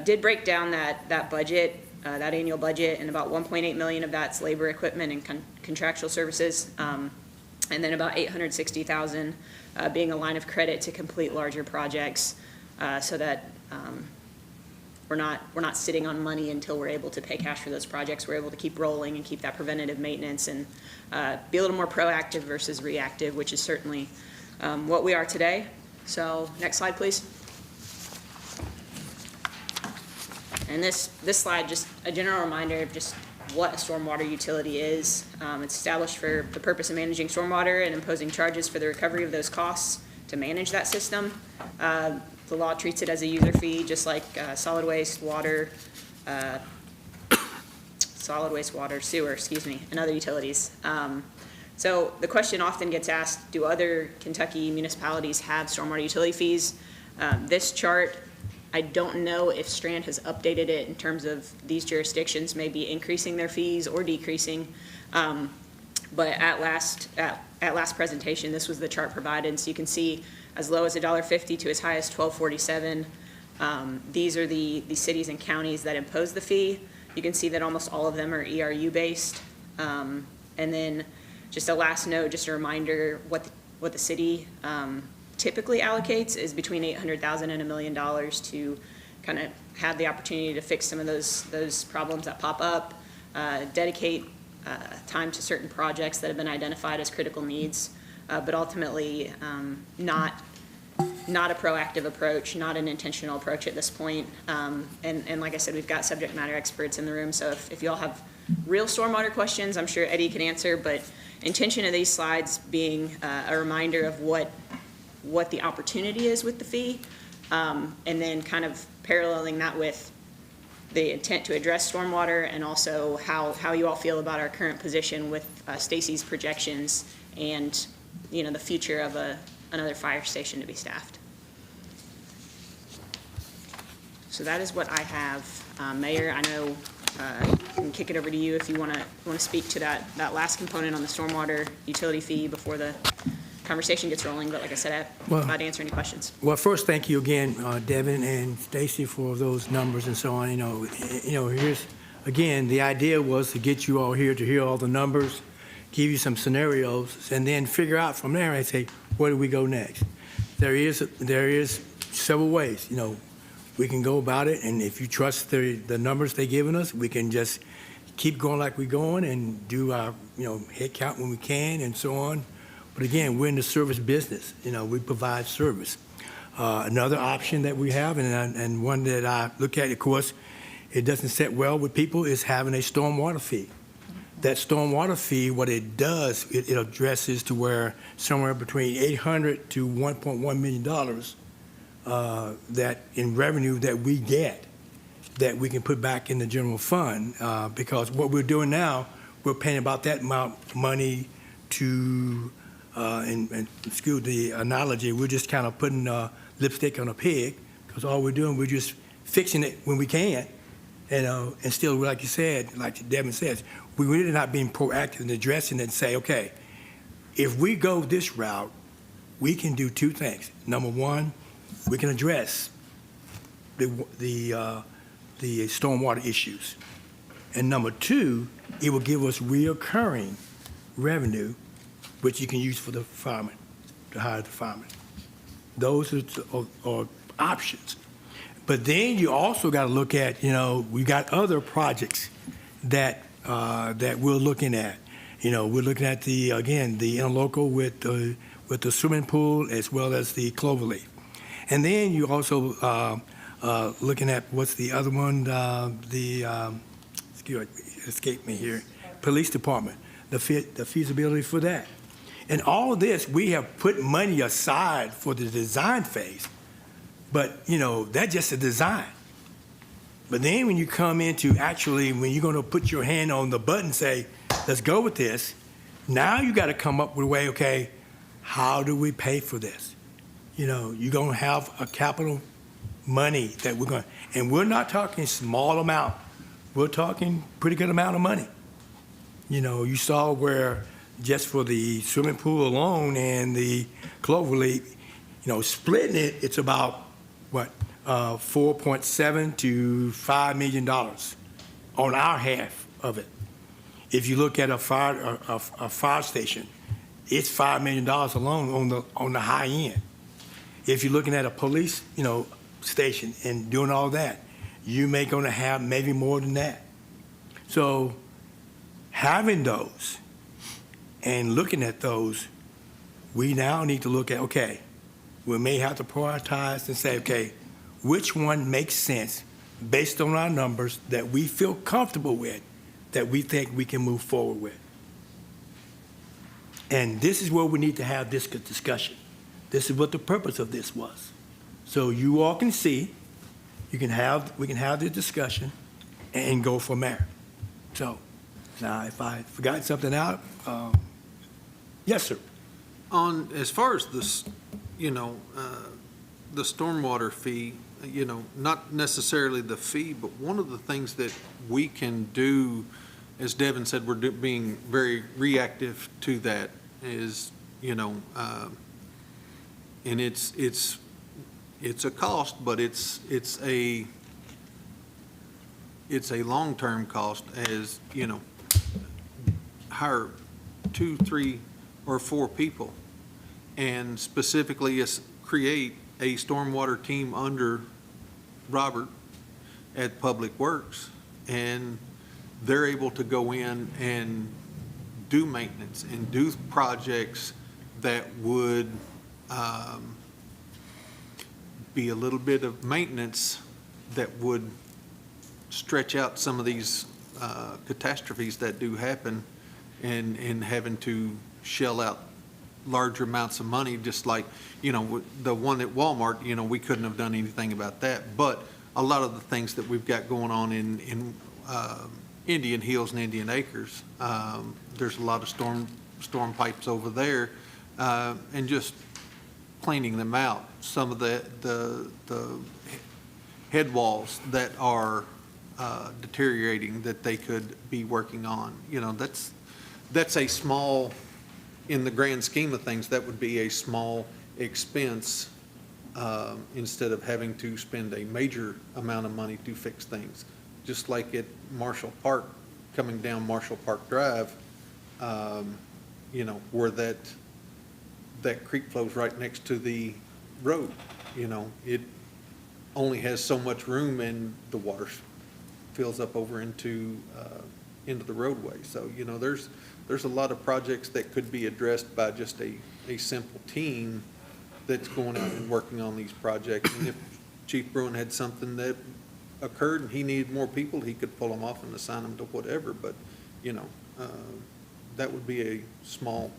Did break down that budget, that annual budget, and about 1.8 million of that's labor, equipment, and contractual services, and then about 860,000 being a line of credit to complete larger projects, so that we're not sitting on money until we're able to pay cash for those projects. We're able to keep rolling and keep that preventative maintenance, and be a little more proactive versus reactive, which is certainly what we are today. So next slide, please. And this slide, just a general reminder of just what a stormwater utility is. It's established for the purpose of managing stormwater and imposing charges for the recovery of those costs to manage that system. The law treats it as a user fee, just like solid waste, water, sewer, and other utilities. So the question often gets asked, do other Kentucky municipalities have stormwater utility fees? This chart, I don't know if Strand has updated it in terms of these jurisdictions may be increasing their fees or decreasing. But at last presentation, this was the chart provided. So you can see as low as $1.50 to as high as $12.47. These are the cities and counties that impose the fee. You can see that almost all of them are ERU based. And then just a last note, just a reminder, what the city typically allocates is between $800,000 and $1 million to kind of have the opportunity to fix some of those problems that pop up, dedicate time to certain projects that have been identified as critical needs, but ultimately not a proactive approach, not an intentional approach at this point. And like I said, we've got subject matter experts in the room, so if you all have real stormwater questions, I'm sure Eddie can answer, but intention of these slides being a reminder of what the opportunity is with the fee, and then kind of paralleling that with the intent to address stormwater, and also how you all feel about our current position with Stacy's projections and, the future of another fire station to be staffed. So that is what I have. Mayor, I know I can kick it over to you if you want to speak to that last component on the stormwater utility fee before the conversation gets rolling, but like I said, I'm glad to answer any questions. Well, first, thank you again, Devin and Stacy, for those numbers and so on. Here's, again, the idea was to get you all here to hear all the numbers, give you some scenarios, and then figure out from there and say, where do we go next? There is several ways, we can go about it, and if you trust the numbers they've given us, we can just keep going like we're going and do our, head count when we can and so on. But again, we're in the service business. We provide service. Another option that we have, and one that I look at, of course, it doesn't sit well with people, is having a stormwater fee. That stormwater fee, what it does, it addresses to where somewhere between $800 to $1.1 million that in revenue that we get, that we can put back in the general fund, because what we're doing now, we're paying about that amount of money to and excuse the analogy, we're just kind of putting lipstick on a pig, because all we're doing, we're just fixing it when we can, and still, like you said, like Devin says, we're really not being proactive in addressing it and say, okay, if we go this route, we can do two things. Number one, we can address the stormwater issues, and number two, it will give us reoccurring revenue, which you can use for the firemen, to hire the firemen. Those are options. But then you also got to look at, we got other projects that we're looking at. We're looking at the interlocal with with the swimming pool as well as the cloverleaf. And then you also looking at, what's the other one, excuse me, escaped me here, police department, the feasibility for that. And all of this, we have put money aside for the design phase, but, that's just a design. But then when you come into actually, when you're going to put your hand on the button and say, let's go with this, now you got to come up with a way, okay, how do we pay for this? You're going to have a capital money that we're going to, and we're not talking small amount. We're talking pretty good amount of money. You saw where just for the swimming pool alone and the cloverleaf, splitting it, it's about, what, $4.7 to $5 million on our half of it. If you look at a fire station, it's $5 million alone on the high end. If you're looking at a police, station and doing all that, you may gonna have maybe more than that. So having those and looking at those, we now need to look at, okay, we may have to prioritize and say, okay, which one makes sense based on our numbers that we feel comfortable with, that we think we can move forward with. And this is where we need to have this discussion. This is what the purpose of this was. So you all can see, we can have this discussion and go from there. So now if I forgot something out, yes, sir. As far as this, the stormwater fee, not necessarily the fee, but one of the things that we can do, as Devin said, we're being very reactive to that is, and it's a cost, but it's a long-term cost, as, hire 2, 3, or 4 people, and specifically create a stormwater team under Robert at Public Works, and they're able to go in and do maintenance and do projects that would be a little bit of maintenance that would stretch out some of these catastrophes that do happen, and having to shell out larger amounts of money, just like, the one at Walmart, we couldn't have done anything about that. But a lot of the things that we've got going on in Indian Hills and Indian Acres, there's a lot of storm pipes over there, and just cleaning them out. Some of the head walls that are deteriorating that they could be working on. That's a small, in the grand scheme of things, that would be a small expense, instead of having to spend a major amount of money to fix things. Just like at Marshall Park, coming down Marshall Park Drive, where that creek flows right next to the road. It only has so much room, and the water fills up over into the roadway. So, there's a lot of projects that could be addressed by just a simple team that's going out and working on these projects. And if Chief Bruin had something that occurred and he needed more people, he could pull them off and assign them to whatever. But, that would be a small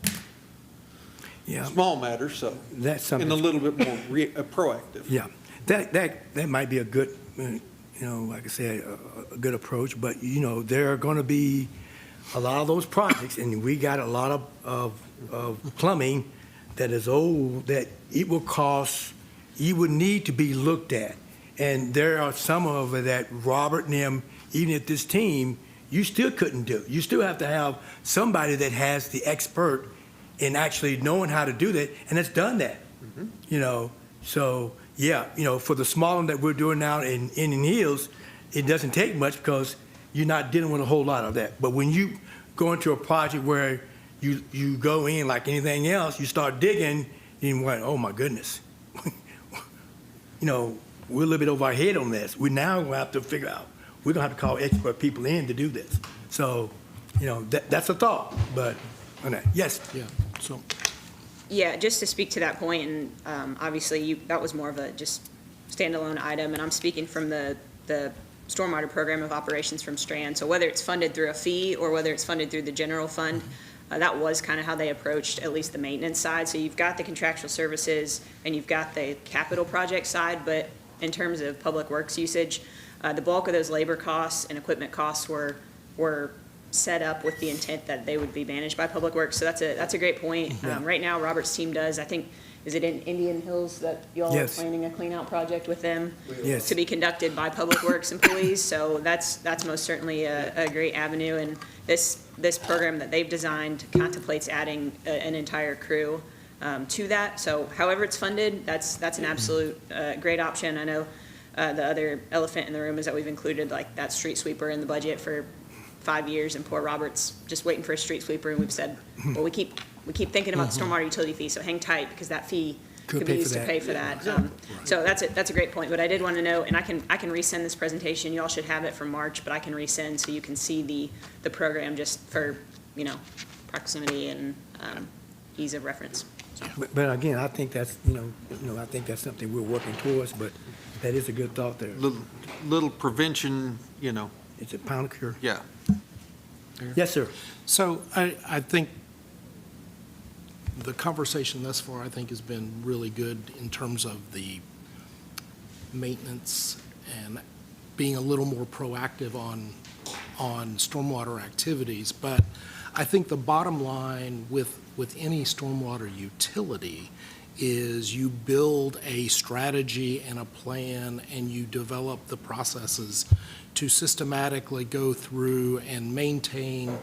matter, so. That's something. And a little bit more proactive. Yeah, that might be a good, like I said, a good approach. But there are going to be a lot of those projects, and we got a lot of plumbing that is old that it will cost. It would need to be looked at, and there are some of it that Robert and them, even at this team, you still couldn't do. You still have to have somebody that has the expert in actually knowing how to do that, and it's done that. Mm-hmm. So yeah, for the small one that we're doing now in Indian Hills, it doesn't take much because you're not dealing with a whole lot of that. But when you go into a project where you go in like anything else, you start digging, and you're like, oh my goodness, we're a little bit over our head on this. We now going to have to figure out, we're going to have to call expert people in to do this. So, that's a thought, but on that. Yes. Yeah, so Yeah, just to speak to that point, and obviously that was more of a just standalone item, and I'm speaking from the Stormwater Program of Operations from Strand. So whether it's funded through a fee or whether it's funded through the general fund, that was kind of how they approached at least the maintenance side. So you've got the contractual services and you've got the capital project side, but in terms of public works usage, the bulk of those labor costs and equipment costs were set up with the intent that they would be managed by Public Works. So that's a great point. Right now, Robert's team does, I think, is it in Indian Hills that y'all are Yes. planning a clean-out project with them? Yes. To be conducted by Public Works employees, so that's most certainly a great avenue. And this program that they've designed contemplates adding an entire crew to that. So however it's funded, that's an absolute great option. I know the other elephant in the room is that we've included like that street sweeper in the budget for 5 years, and poor Robert's just waiting for a street sweeper, and we've said, well, we keep thinking about the stormwater utility fee, so hang tight, because that fee could be used to pay for that. So that's a great point, but I did want to know, and I can resend this presentation, y'all should have it from March, but I can resend so you can see the program just for, proximity and ease of reference. But again, I think that's, I think that's something we're working towards, but that is a good thought there. Little prevention, It's a pound cure. yeah. Yes, sir. So I think the conversation thus far, I think, has been really good in terms of the maintenance and being a little more proactive on stormwater activities. But I think the bottom line with any stormwater utility is you build a strategy and a plan, and you develop the processes to systematically go through and maintain,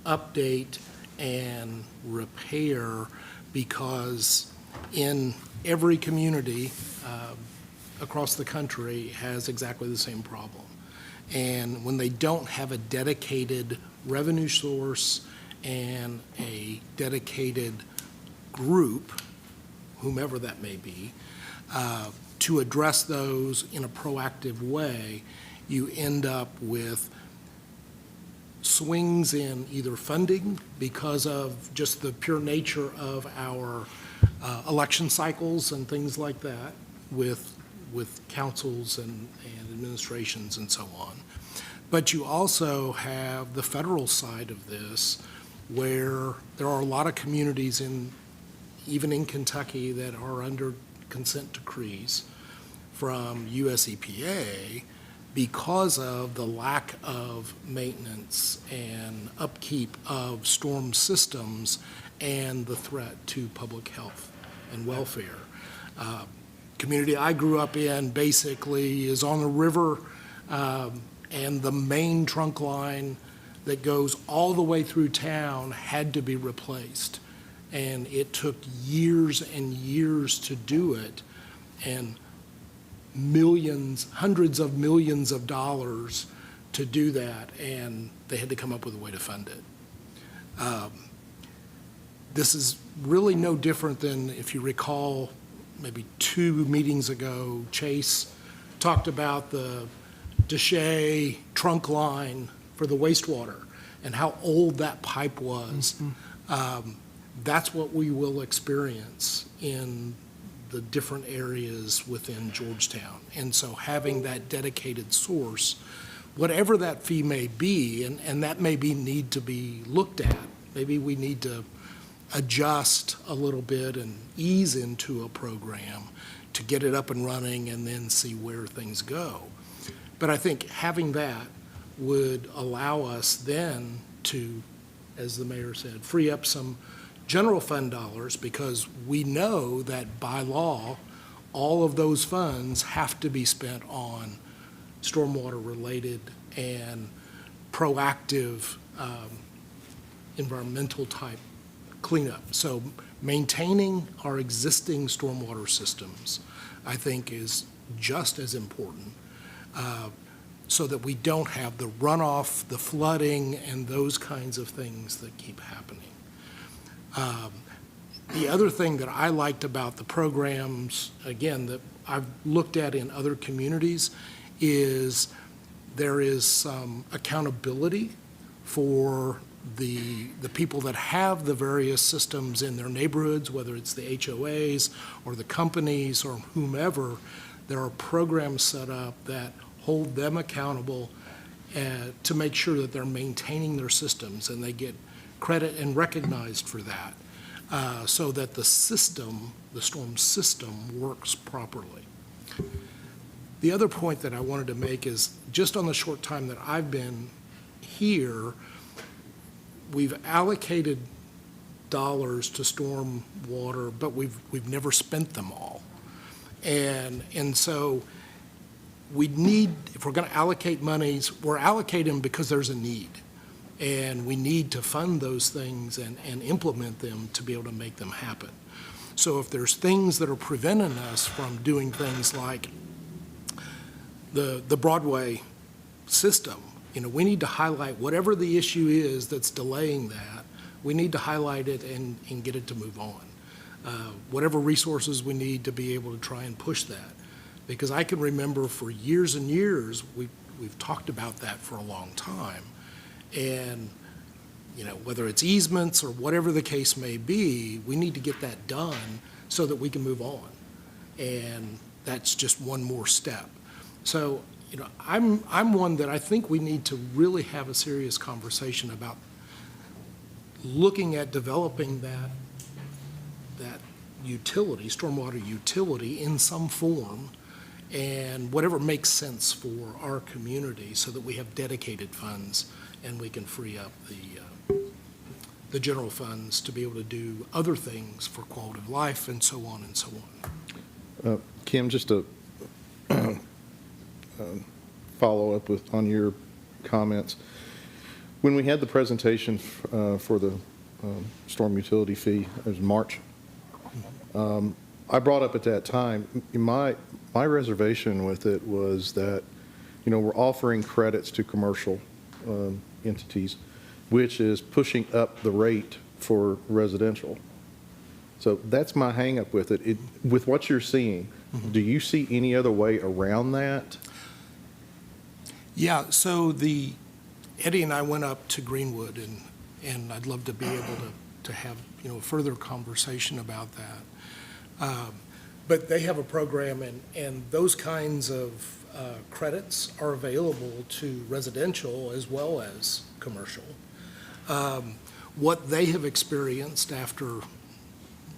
update, and repair, because in every community across the country has exactly the same problem. And when they don't have a dedicated revenue source and a dedicated group, whomever that may be, to address those in a proactive way, you end up with swings in either funding because of just the pure nature of our election cycles and things like that with councils and administrations and so on. But you also have the federal side of this, where there are a lot of communities even in Kentucky that are under consent decrees from US EPA because of the lack of maintenance and upkeep of storm systems and the threat to public health and welfare. Community I grew up in basically is on the river, and the main trunk line that goes all the way through town had to be replaced. And it took years and years to do it, and millions, hundreds of millions of dollars to do that, and they had to come up with a way to fund it. This is really no different than, if you recall, maybe 2 meetings ago, Chase talked about the Deshay trunk line for the wastewater and how old that pipe was. That's what we will experience in the different areas within Georgetown. And so having that dedicated source, whatever that fee may be, and that may need to be looked at, maybe we need to adjust a little bit and ease into a program to get it up and running and then see where things go. But I think having that would allow us then to, as the mayor said, free up some general fund dollars, because we know that by law, all of those funds have to be spent on stormwater-related and proactive environmental-type cleanup. So maintaining our existing stormwater systems, I think, is just as important, so that we don't have the runoff, the flooding, and those kinds of things that keep happening. The other thing that I liked about the programs, again, that I've looked at in other communities, is there is some accountability for the people that have the various systems in their neighborhoods, whether it's the HOAs or the companies or whomever, there are programs set up that hold them accountable to make sure that they're maintaining their systems, and they get credit and recognized for that, so that the system, the storm system, works properly. The other point that I wanted to make is, just on the short time that I've been here, we've allocated dollars to storm water, but we've never spent them all. And so we need, if we're going to allocate monies, we're allocating them because there's a need. And we need to fund those things and implement them to be able to make them happen. So if there's things that are preventing us from doing things like the Broadway system, we need to highlight whatever the issue is that's delaying that. We need to highlight it and get it to move on. Whatever resources we need to be able to try and push that. Because I can remember for years and years, we've talked about that for a long time. And, whether it's easements or whatever the case may be, we need to get that done so that we can move on. And that's just one more step. So, I'm one that I think we need to really have a serious conversation about looking at developing that utility, stormwater utility, in some form, and whatever makes sense for our community, so that we have dedicated funds and we can free up the general funds to be able to do other things for quality of life and so on and so on. Kim, just to follow up on your comments. When we had the presentation for the storm utility fee, it was March, I brought up at that time, my reservation with it was that, we're offering credits to commercial entities, which is pushing up the rate for residential. So that's my hang-up with it. With what you're seeing, do you see any other way around that? Yeah, so Eddie and I went up to Greenwood, and I'd love to be able to have, a further conversation about that. But they have a program, and those kinds of credits are available to residential as well as commercial. What they have experienced after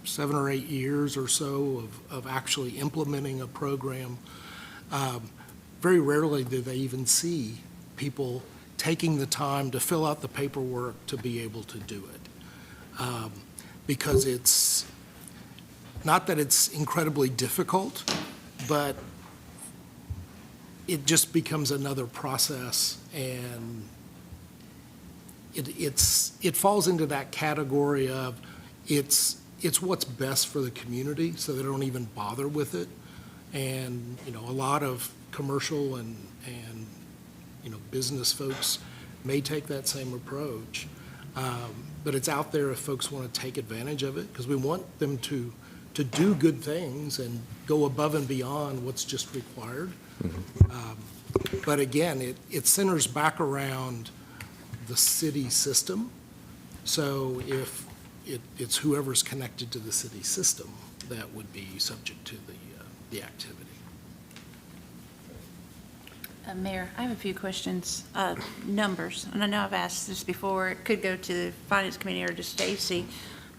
7 or 8 years or so of actually implementing a program, very rarely do they even see people taking the time to fill out the paperwork to be able to do it. Because it's, not that it's incredibly difficult, but it just becomes another process, and it falls into that category of it's what's best for the community, so they don't even bother with it. And, a lot of commercial and business folks may take that same approach. But it's out there if folks want to take advantage of it, because we want them to do good things and go above and beyond what's just required. But again, it centers back around the city system. So if it's whoever's connected to the city system that would be subject to the activity. Mayor, I have a few questions. Numbers, and I know I've asked this before. It could go to the Finance Committee or to Stacy,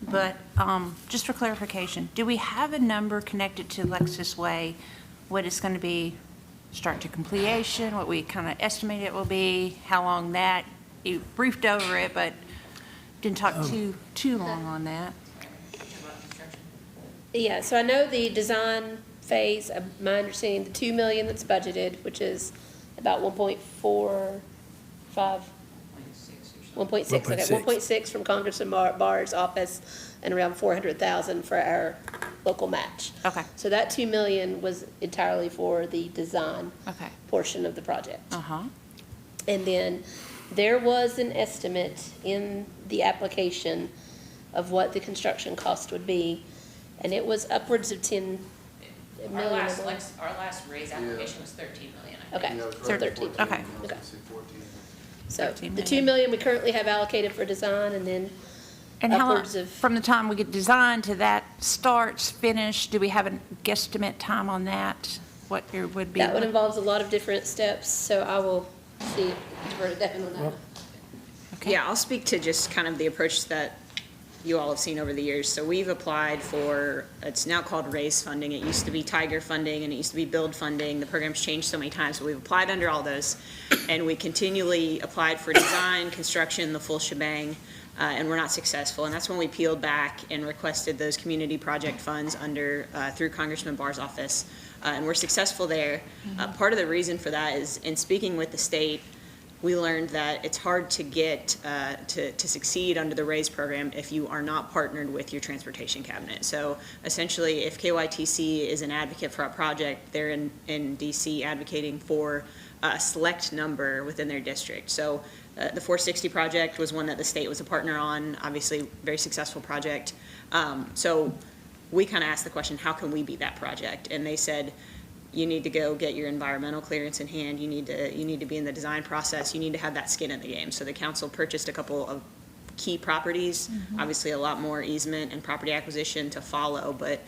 but just for clarification, do we have a number connected to Lexus Way, what it's going to be start to completion, what we kind of estimate it will be, how long that, you briefed over it, but didn't talk too long on that. Yeah, so I know the design phase, my understanding, the $2 million that's budgeted, which is about 1.45, 1.6, okay, 1.6 from Congressman Barr's office, and around 400,000 for our local match. Okay. So that 2 million was entirely for the design Okay. portion of the project. Uh-huh. And then there was an estimate in the application of what the construction cost would be, and it was upwards of 10 Our million. last raise application was 13 million, I think. Okay, so 13. Okay. Okay. So 13 the million. 2 million we currently have allocated for design, and then And how long, upwards of, from the time we get design to that starts, finished, do we have a guesstimate time on that? What it would be? that one involves a lot of different steps, so I will see, defer to Devin on that one. Okay. Yeah, I'll speak to just kind of the approach that you all have seen over the years. So we've applied for, it's now called RAISE funding. It used to be Tiger funding, and it used to be Build funding. The program's changed so many times, but we've applied under all those. And we continually applied for design, construction, the full shebang, and we're not successful. And that's when we peeled back and requested those community project funds through Congressman Barr's office. And we're successful there. Part of the reason for that is, in speaking with the state, we learned that it's hard to get to succeed under the RAISE program if you are not partnered with your transportation cabinet. So essentially, if KYTC is an advocate for a project, they're in DC advocating for a select number within their district. So the 460 project was one that the state was a partner on, obviously very successful project. So we kind of asked the question, how can we be that project? And they said, you need to go get your environmental clearance in hand. You need to be in the design process. You need to have that skin in the game. So the council purchased a couple of key properties, obviously a lot more easement and property acquisition to follow, but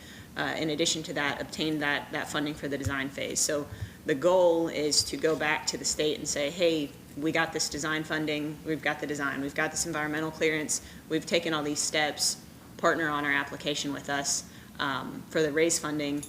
in addition to that, obtained that funding for the design phase. So the goal is to go back to the state and say, hey, we got this design funding, we've got the design, we've got this environmental clearance, we've taken all these steps, partner on our application with us for the RAISE funding.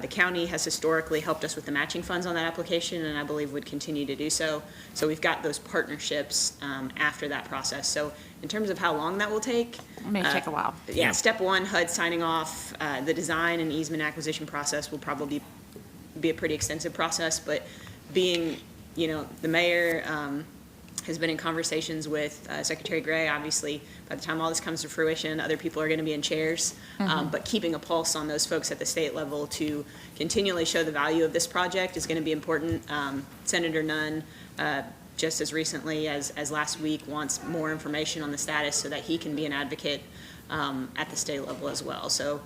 The county has historically helped us with the matching funds on that application, and I believe would continue to do so. So we've got those partnerships after that process. So in terms of how long that will take. It may take a while. Yeah, step one, HUD signing off. The design and easement acquisition process will probably be a pretty extensive process, but being, the mayor has been in conversations with Secretary Gray. Obviously, by the time all this comes to fruition, other people are going to be in chairs. But keeping a pulse on those folks at the state level to continually show the value of this project is going to be important. Senator Nunn, just as recently as last week, wants more information on the status so that he can be an advocate at the state level as well. So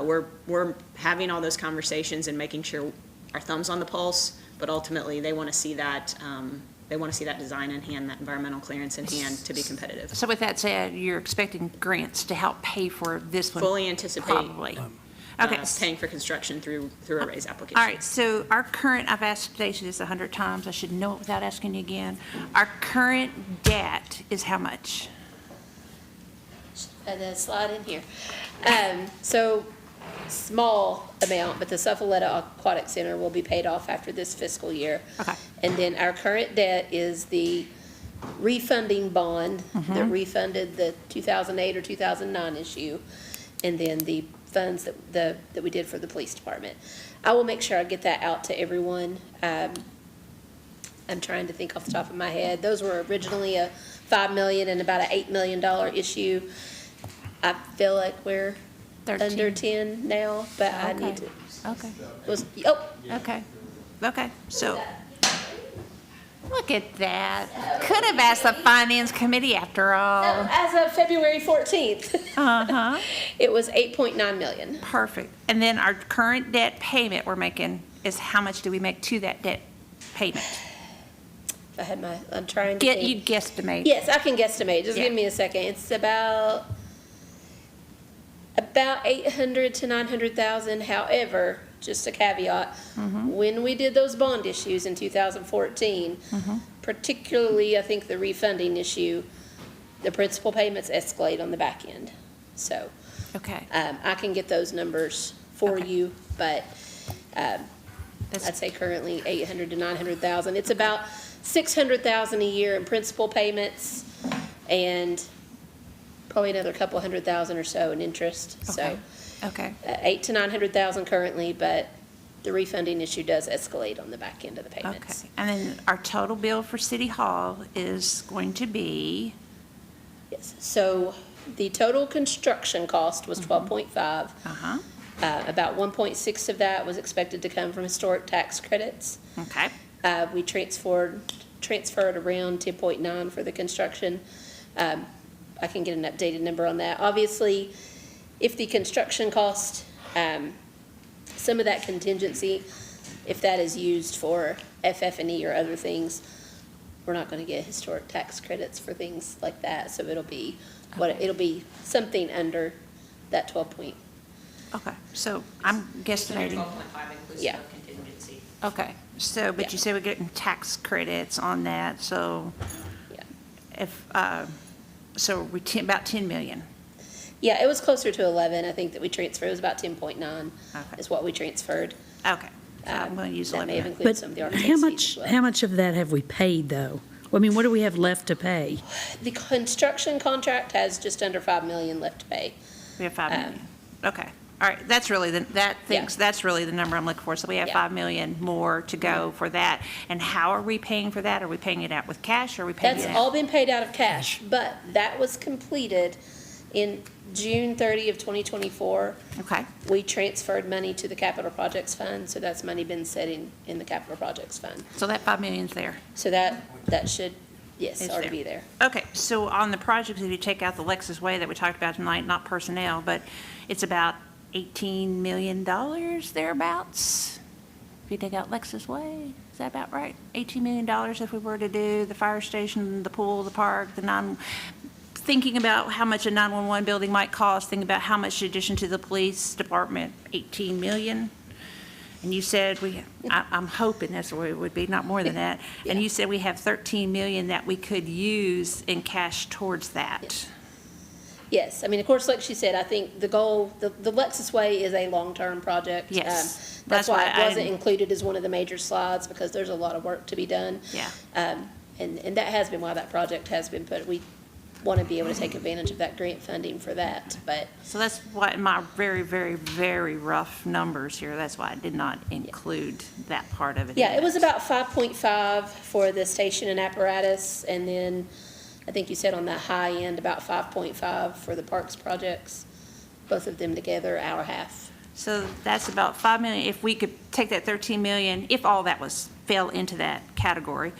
we're having all those conversations and making sure our thumb's on the pulse, but ultimately they want to see that design in hand, that environmental clearance in hand to be competitive. So with that said, you're expecting grants to help pay for this one? Fully anticipate Probably. Okay. paying for construction through a RAISE application. All right, so our current, I've asked Stacy this 100 times, I should know it without asking you again. Our current debt is how much? And then slide in here. So, small amount, but the Cephaletta Aquatic Center will be paid off after this fiscal year. Okay. And then our current debt is the refunding bond that refunded the 2008 or 2009 issue, and then the funds that we did for the police department. I will make sure I get that out to everyone. I'm trying to think off the top of my head. Those were originally a $5 million and about an $8 million issue. I feel like we're 13. under 10 now, but I Okay. need to, Okay, oh, so, look at that. Could have asked the finance committee after all. as of February 14th, Uh-huh, it was 8.9 million. perfect. And then our current debt payment we're making is how much do we make to that debt payment? I'm trying to think. You guesstimate. Yes, I can guesstimate. Just Yeah. give me a second. It's about 800 to 900,000. However, just a caveat, when we did those bond issues in 2014, particularly I think the refunding issue, the principal payments escalate on the back end. So Okay. I can get those numbers for Okay. you, but That's- I'd say currently 800 to 900,000. It's about 600,000 a year in principal payments and probably another couple $100,000 or so in interest. So Okay. 8 to 900,000 currently, but the refunding issue does escalate on the back end of the Okay, payments. and then our total bill for City Hall is going to be, Yes. So the total construction cost was 12.5. uh-huh, About 1.6 of that was expected to come from historic tax credits. okay, We transferred around 10.9 for the construction. I can get an updated number on that. Obviously, if the construction cost, some of that contingency, if that is used for FF&E or other things, we're not gonna get historic tax credits for things like that, so it'll be it'll be something under that 12 point. Okay, so I'm guesstimating. 12.5 inclusive Yeah. of contingency. Okay, so, but Yeah. you say we're getting tax credits on that, so Yeah. if, so we, about 10 million. Yeah, it was closer to 11, I think that we transferred, it was about 10.9 Okay. is what we transferred. Okay, so I'm going to use That may have 11. included But some of the architect's how fees much, as well. how much of that have we paid, though? I mean, what do we have left to pay? The construction contract has just under 5 million left to pay. We have 5 million. Okay, all right, that's really, that's really the number I'm looking for. So we have Yeah. 5 million more to go for that. And how are we paying for that? Are we paying it out with cash or are we paying it That's out? all been paid out of cash, but that was completed in June 30 of 2024. Okay, We transferred money to the capital projects fund, so that's money been sitting in the capital projects fund. so that 5 million's there. So that should, yes, It's already there. be there. Okay, so on the projects, if you take out the Lexus Way that we talked about tonight, not personnel, but it's about $18 million thereabouts. If you take out Lexus Way, is that about right? $18 million if we were to do the fire station, the pool, the park, thinking about how much a 911 building might cost, thinking about how much addition to the police department, 18 million. And you said I'm hoping that's where it would be, not more than that. And you said we have 13 million that we could use in cash towards that. Yes, I mean, of course, like she said, I think the goal, the Lexus Way is a long-term project. Yes. That's why it I wasn't didn't- included as one of the major slides, because there's a lot of work to be done. Yeah. And that has been why that project has been put, we want to be able to take advantage of that grant funding for that, but So that's why in my very, very, very rough numbers here, that's why I did not include that part of it. yeah, in it was it. about 5.5 for the station and apparatus, and then I think you said on the high end, about 5.5 for the parks projects, both of them together, hour half. So that's about 5 million. If we could take that 13 million, if all that fell into that category,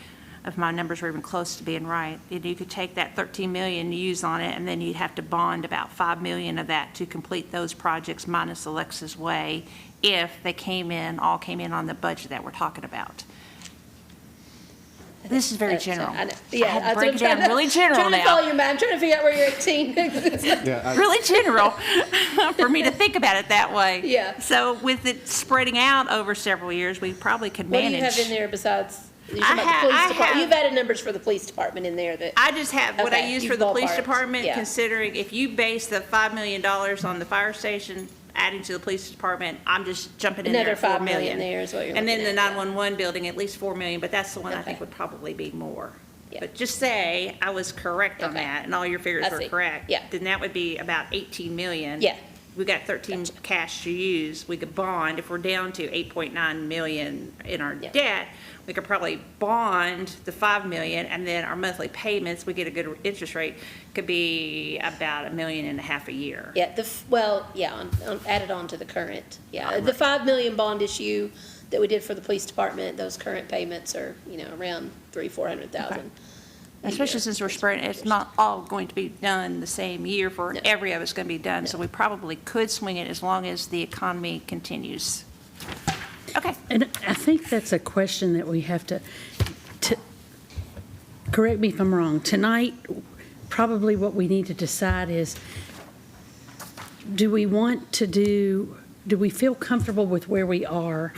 if my numbers were even close to being right, then you could take that 13 million, use on it, and then you'd have to bond about 5 million of that to complete those projects minus Alexa's Way, if they all came in on the budget that we're talking about. This is very general. I know. I Yeah, had to that's what break I'm it down trying to- really general Trying to now. follow your mind, I'm trying to figure out where you're 18. Really general for me to think about it that way. Yeah. So with it spreading out over several years, we probably could What do manage. you have in there besides, you're I talking about the ha- police I department? have- You've added numbers for the police department in there that, I just have what I Okay, use you've for the police ballparked, department, yeah. considering if you base the $5 million on the fire station, adding to the police department, I'm just jumping in there another at 4 5 million. million there is what you're And then looking the at, yeah. 911 building, at least 4 million, but that's the one I Okay. think would probably be more. Yeah. But just say I was correct on Okay. that and all your figures I were see. correct. Yeah. Then that would be about 18 million. Yeah. We got 13 cash to use. We could bond, if we're down to 8.9 million in our Yeah. debt, we could probably bond the 5 million, and then our monthly payments, we get a good interest rate, could be about $1.5 million a year. yeah, added on to the current, yeah. The 5 million bond issue that we did for the police department, those current payments are, around 300,000-400,000. Especially since we're spreading, it's not all going to be done the same year for No. every of it's going to be done, so No. we probably could swing it as long as the economy continues. Okay. And I think that's a question that we have to, correct me if I'm wrong, tonight, probably what we need to decide is, do we feel comfortable with where we are?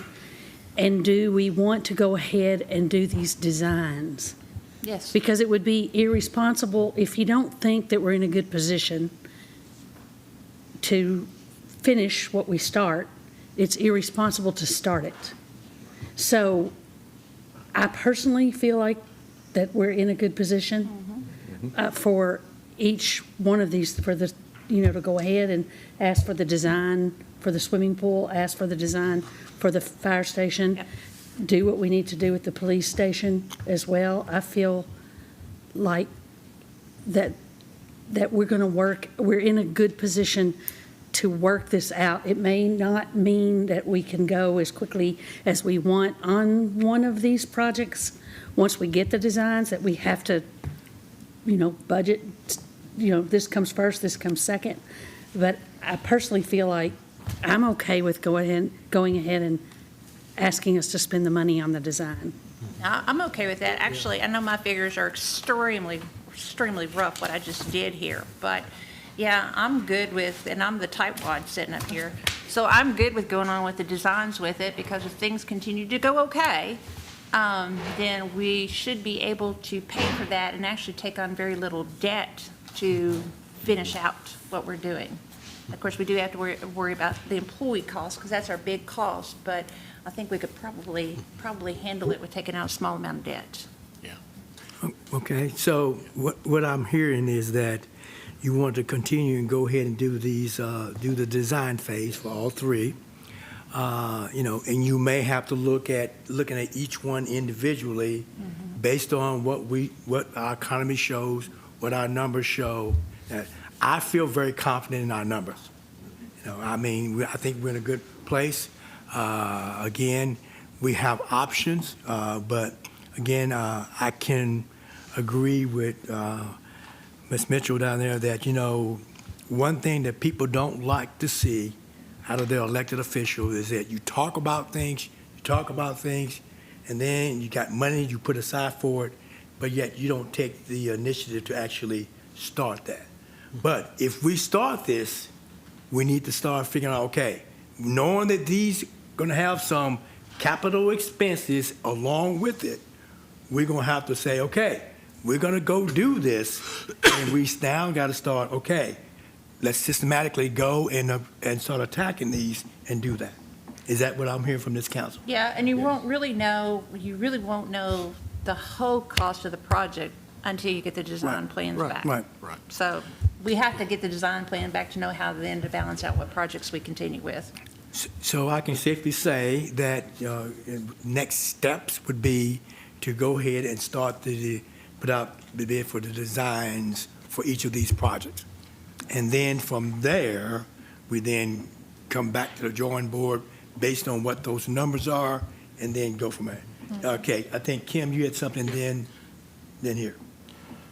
And do we want to go ahead and do these designs? Yes. Because it would be irresponsible if you don't think that we're in a good position to finish what we start. It's irresponsible to start it. So I personally feel like that we're in a good position for each one of these, for the, to go ahead and ask for the design for the swimming pool, ask for the design for the fire station, Yep. do what we need to do with the police station as well. I feel like that we're going to we're in a good position to work this out. It may not mean that we can go as quickly as we want on one of these projects. Once we get the designs, that we have to, budget, this comes first, this comes second. But I personally feel like I'm okay with going ahead and asking us to spend the money on the design. I'm okay with that. Actually, I know my figures are extremely rough, what I just did here, but yeah, I'm good with, and I'm the tightwad sitting up here, so I'm good with going on with the designs with it, because if things continue to go okay, then we should be able to pay for that and actually take on very little debt to finish out what we're doing. Of course, we do have to worry about the employee costs, because that's our big cost, but I think we could probably handle it with taking out a small amount of debt. Okay, so what I'm hearing is that you want to continue and go ahead and do these, do the design phase for all three. And you may have to looking at each one individually based on what our economy shows, what our numbers show. I feel very confident in our numbers. I think we're in a good place. Again, we have options, but again, I can agree with Ms. Mitchell down there that, one thing that people don't like to see out of their elected official is that you talk about things, and then you got money you put aside for it, but yet you don't take the initiative to actually start that. But if we start this, we need to start figuring out, okay, knowing that these going to have some capital expenses along with it, we're going to have to say, okay, we're going to go do this, and we now got to start, okay, let's systematically go and start attacking these and do that. Is that what I'm hearing from this council? Yeah, and you really won't know the whole cost of the project until you get the design plans back. Right. So we have to get the design plan back to know how then to balance out what projects we continue with. So I can safely say that next steps would be to go ahead and start put out the bid for the designs for each of these projects. And then from there, we then come back to the drawing board based on what those numbers are, and then go from there. Okay, I think, Kim, you had something then here.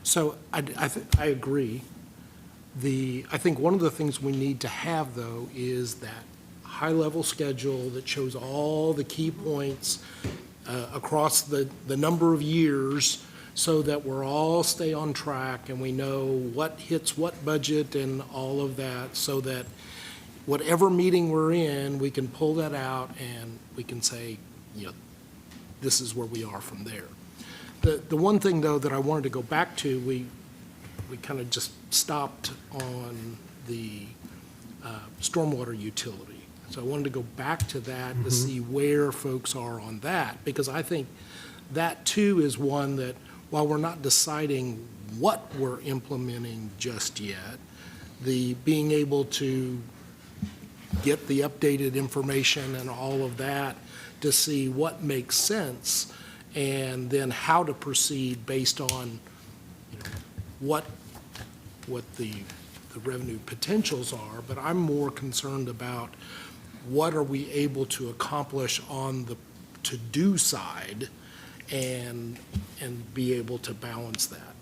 So I agree. I think one of the things we need to have, though, is that high-level schedule that shows all the key points across the number of years, so that we're all stay on track and we know what hits what budget and all of that, so that whatever meeting we're in, we can pull that out and we can say, this is where we are from there. The one thing, though, that I wanted to go back to, we kind of just stopped on the stormwater utility. So I wanted to go back to that to see where folks are on that, because I think that, too, is one that, while we're not deciding what we're implementing just yet, the being able to get the updated information and all of that to see what makes sense, and then how to proceed based on what the revenue potentials are. But I'm more concerned about what are we able to accomplish on the to-do side and be able to balance that.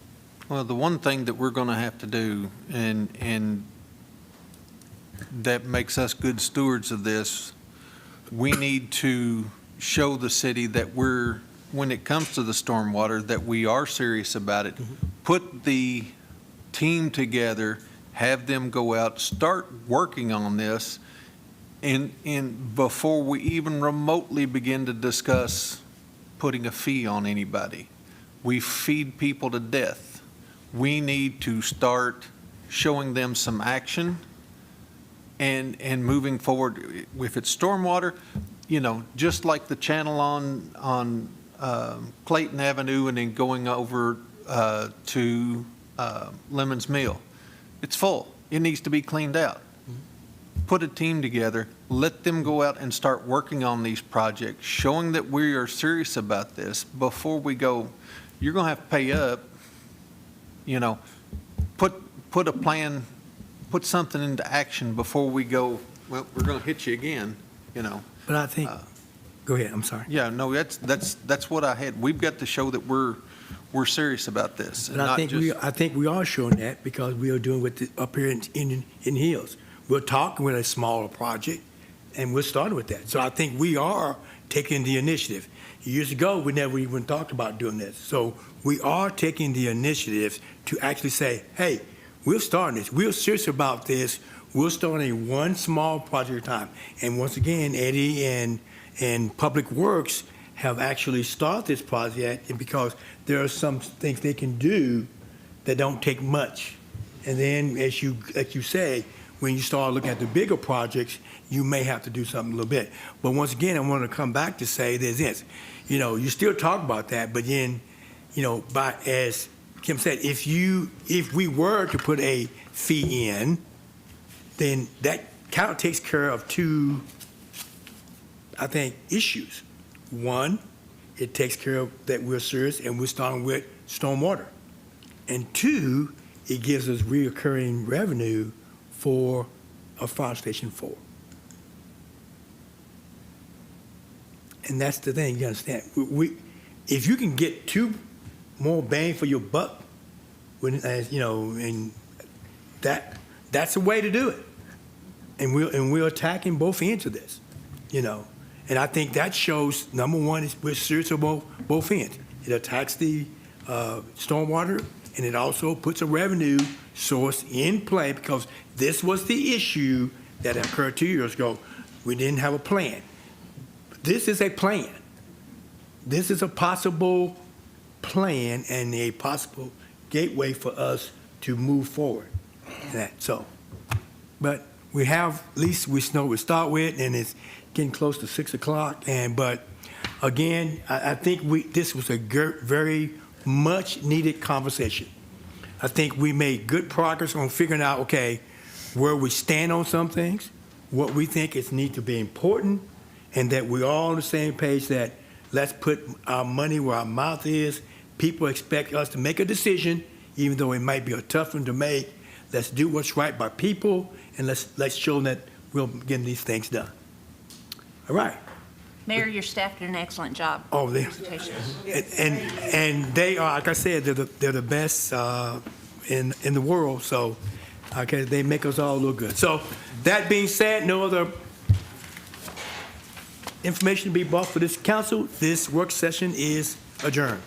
Well, the one thing that we're going to have to do, and that makes us good stewards of this, we need to show the city that when it comes to the stormwater, that we are serious about it. Put the team together, have them go out, start working on this, and before we even remotely begin to discuss putting a fee on anybody. We feed people to death. We need to start showing them some action and moving forward. If it's stormwater, just like the channel on Clayton Avenue and then going over to Lemon's Mill, it's full. It needs to be cleaned out. Put a team together, let them go out and start working on these projects, showing that we are serious about this before we go, you're going to have to pay up, put a plan, put something into action before we go, well, we're going to hit you again, But I think, go ahead, I'm sorry. Yeah, no, that's what I had. We've got to show that we're serious about this. And But not I think we are showing that, because we are doing up here in Hills. We're talking with a smaller project, and we're starting with that. So I think we are taking the initiative. Years ago, we never even talked about doing this. So we are taking the initiative to actually say, hey, we're starting this. We're serious about this. We're starting one small project at a time. And once again, Eddie and Public Works have actually started this project, and because there are some things they can do that don't take much. And then, as you say, when you start looking at the bigger projects, you may have to do something a little bit. But once again, I want to come back to say there's this. You still talk about that, but then, as Kim said, if we were to put a fee in, then that kind of takes care of two, I think, issues. One, it takes care of that we're serious and we're starting with stormwater. And two, it gives us reoccurring revenue for a fire station 4. And that's the thing, you understand. If you can get 2 more bang for your buck, and that's the way to do it. And we're attacking both ends of this, And I think that shows, number one, is we're serious about both ends. It attacks the stormwater, and it also puts a revenue source in play, because this was the issue that occurred 2 years ago. We didn't have a plan. This is a plan. This is a possible plan and a possible gateway for us to move forward. But we have, at least we know we start with, and it's getting close to 6 o'clock. But again, I think this was a very much needed conversation. I think we made good progress on figuring out, okay, where we stand on some things, what we think is need to be important, and that we're all on the same page that let's put our money where our mouth is. People expect us to make a decision, even though it might be a tough one to make. Let's do what's right by people, and let's show that we're getting these things done. All right. Mayor, your staff did an excellent job. Oh, Presentation. and they are, like I said, they're the best in the world. So, okay, they make us all look good. So, that being said, no other information to be brought for this council. This work session is adjourned.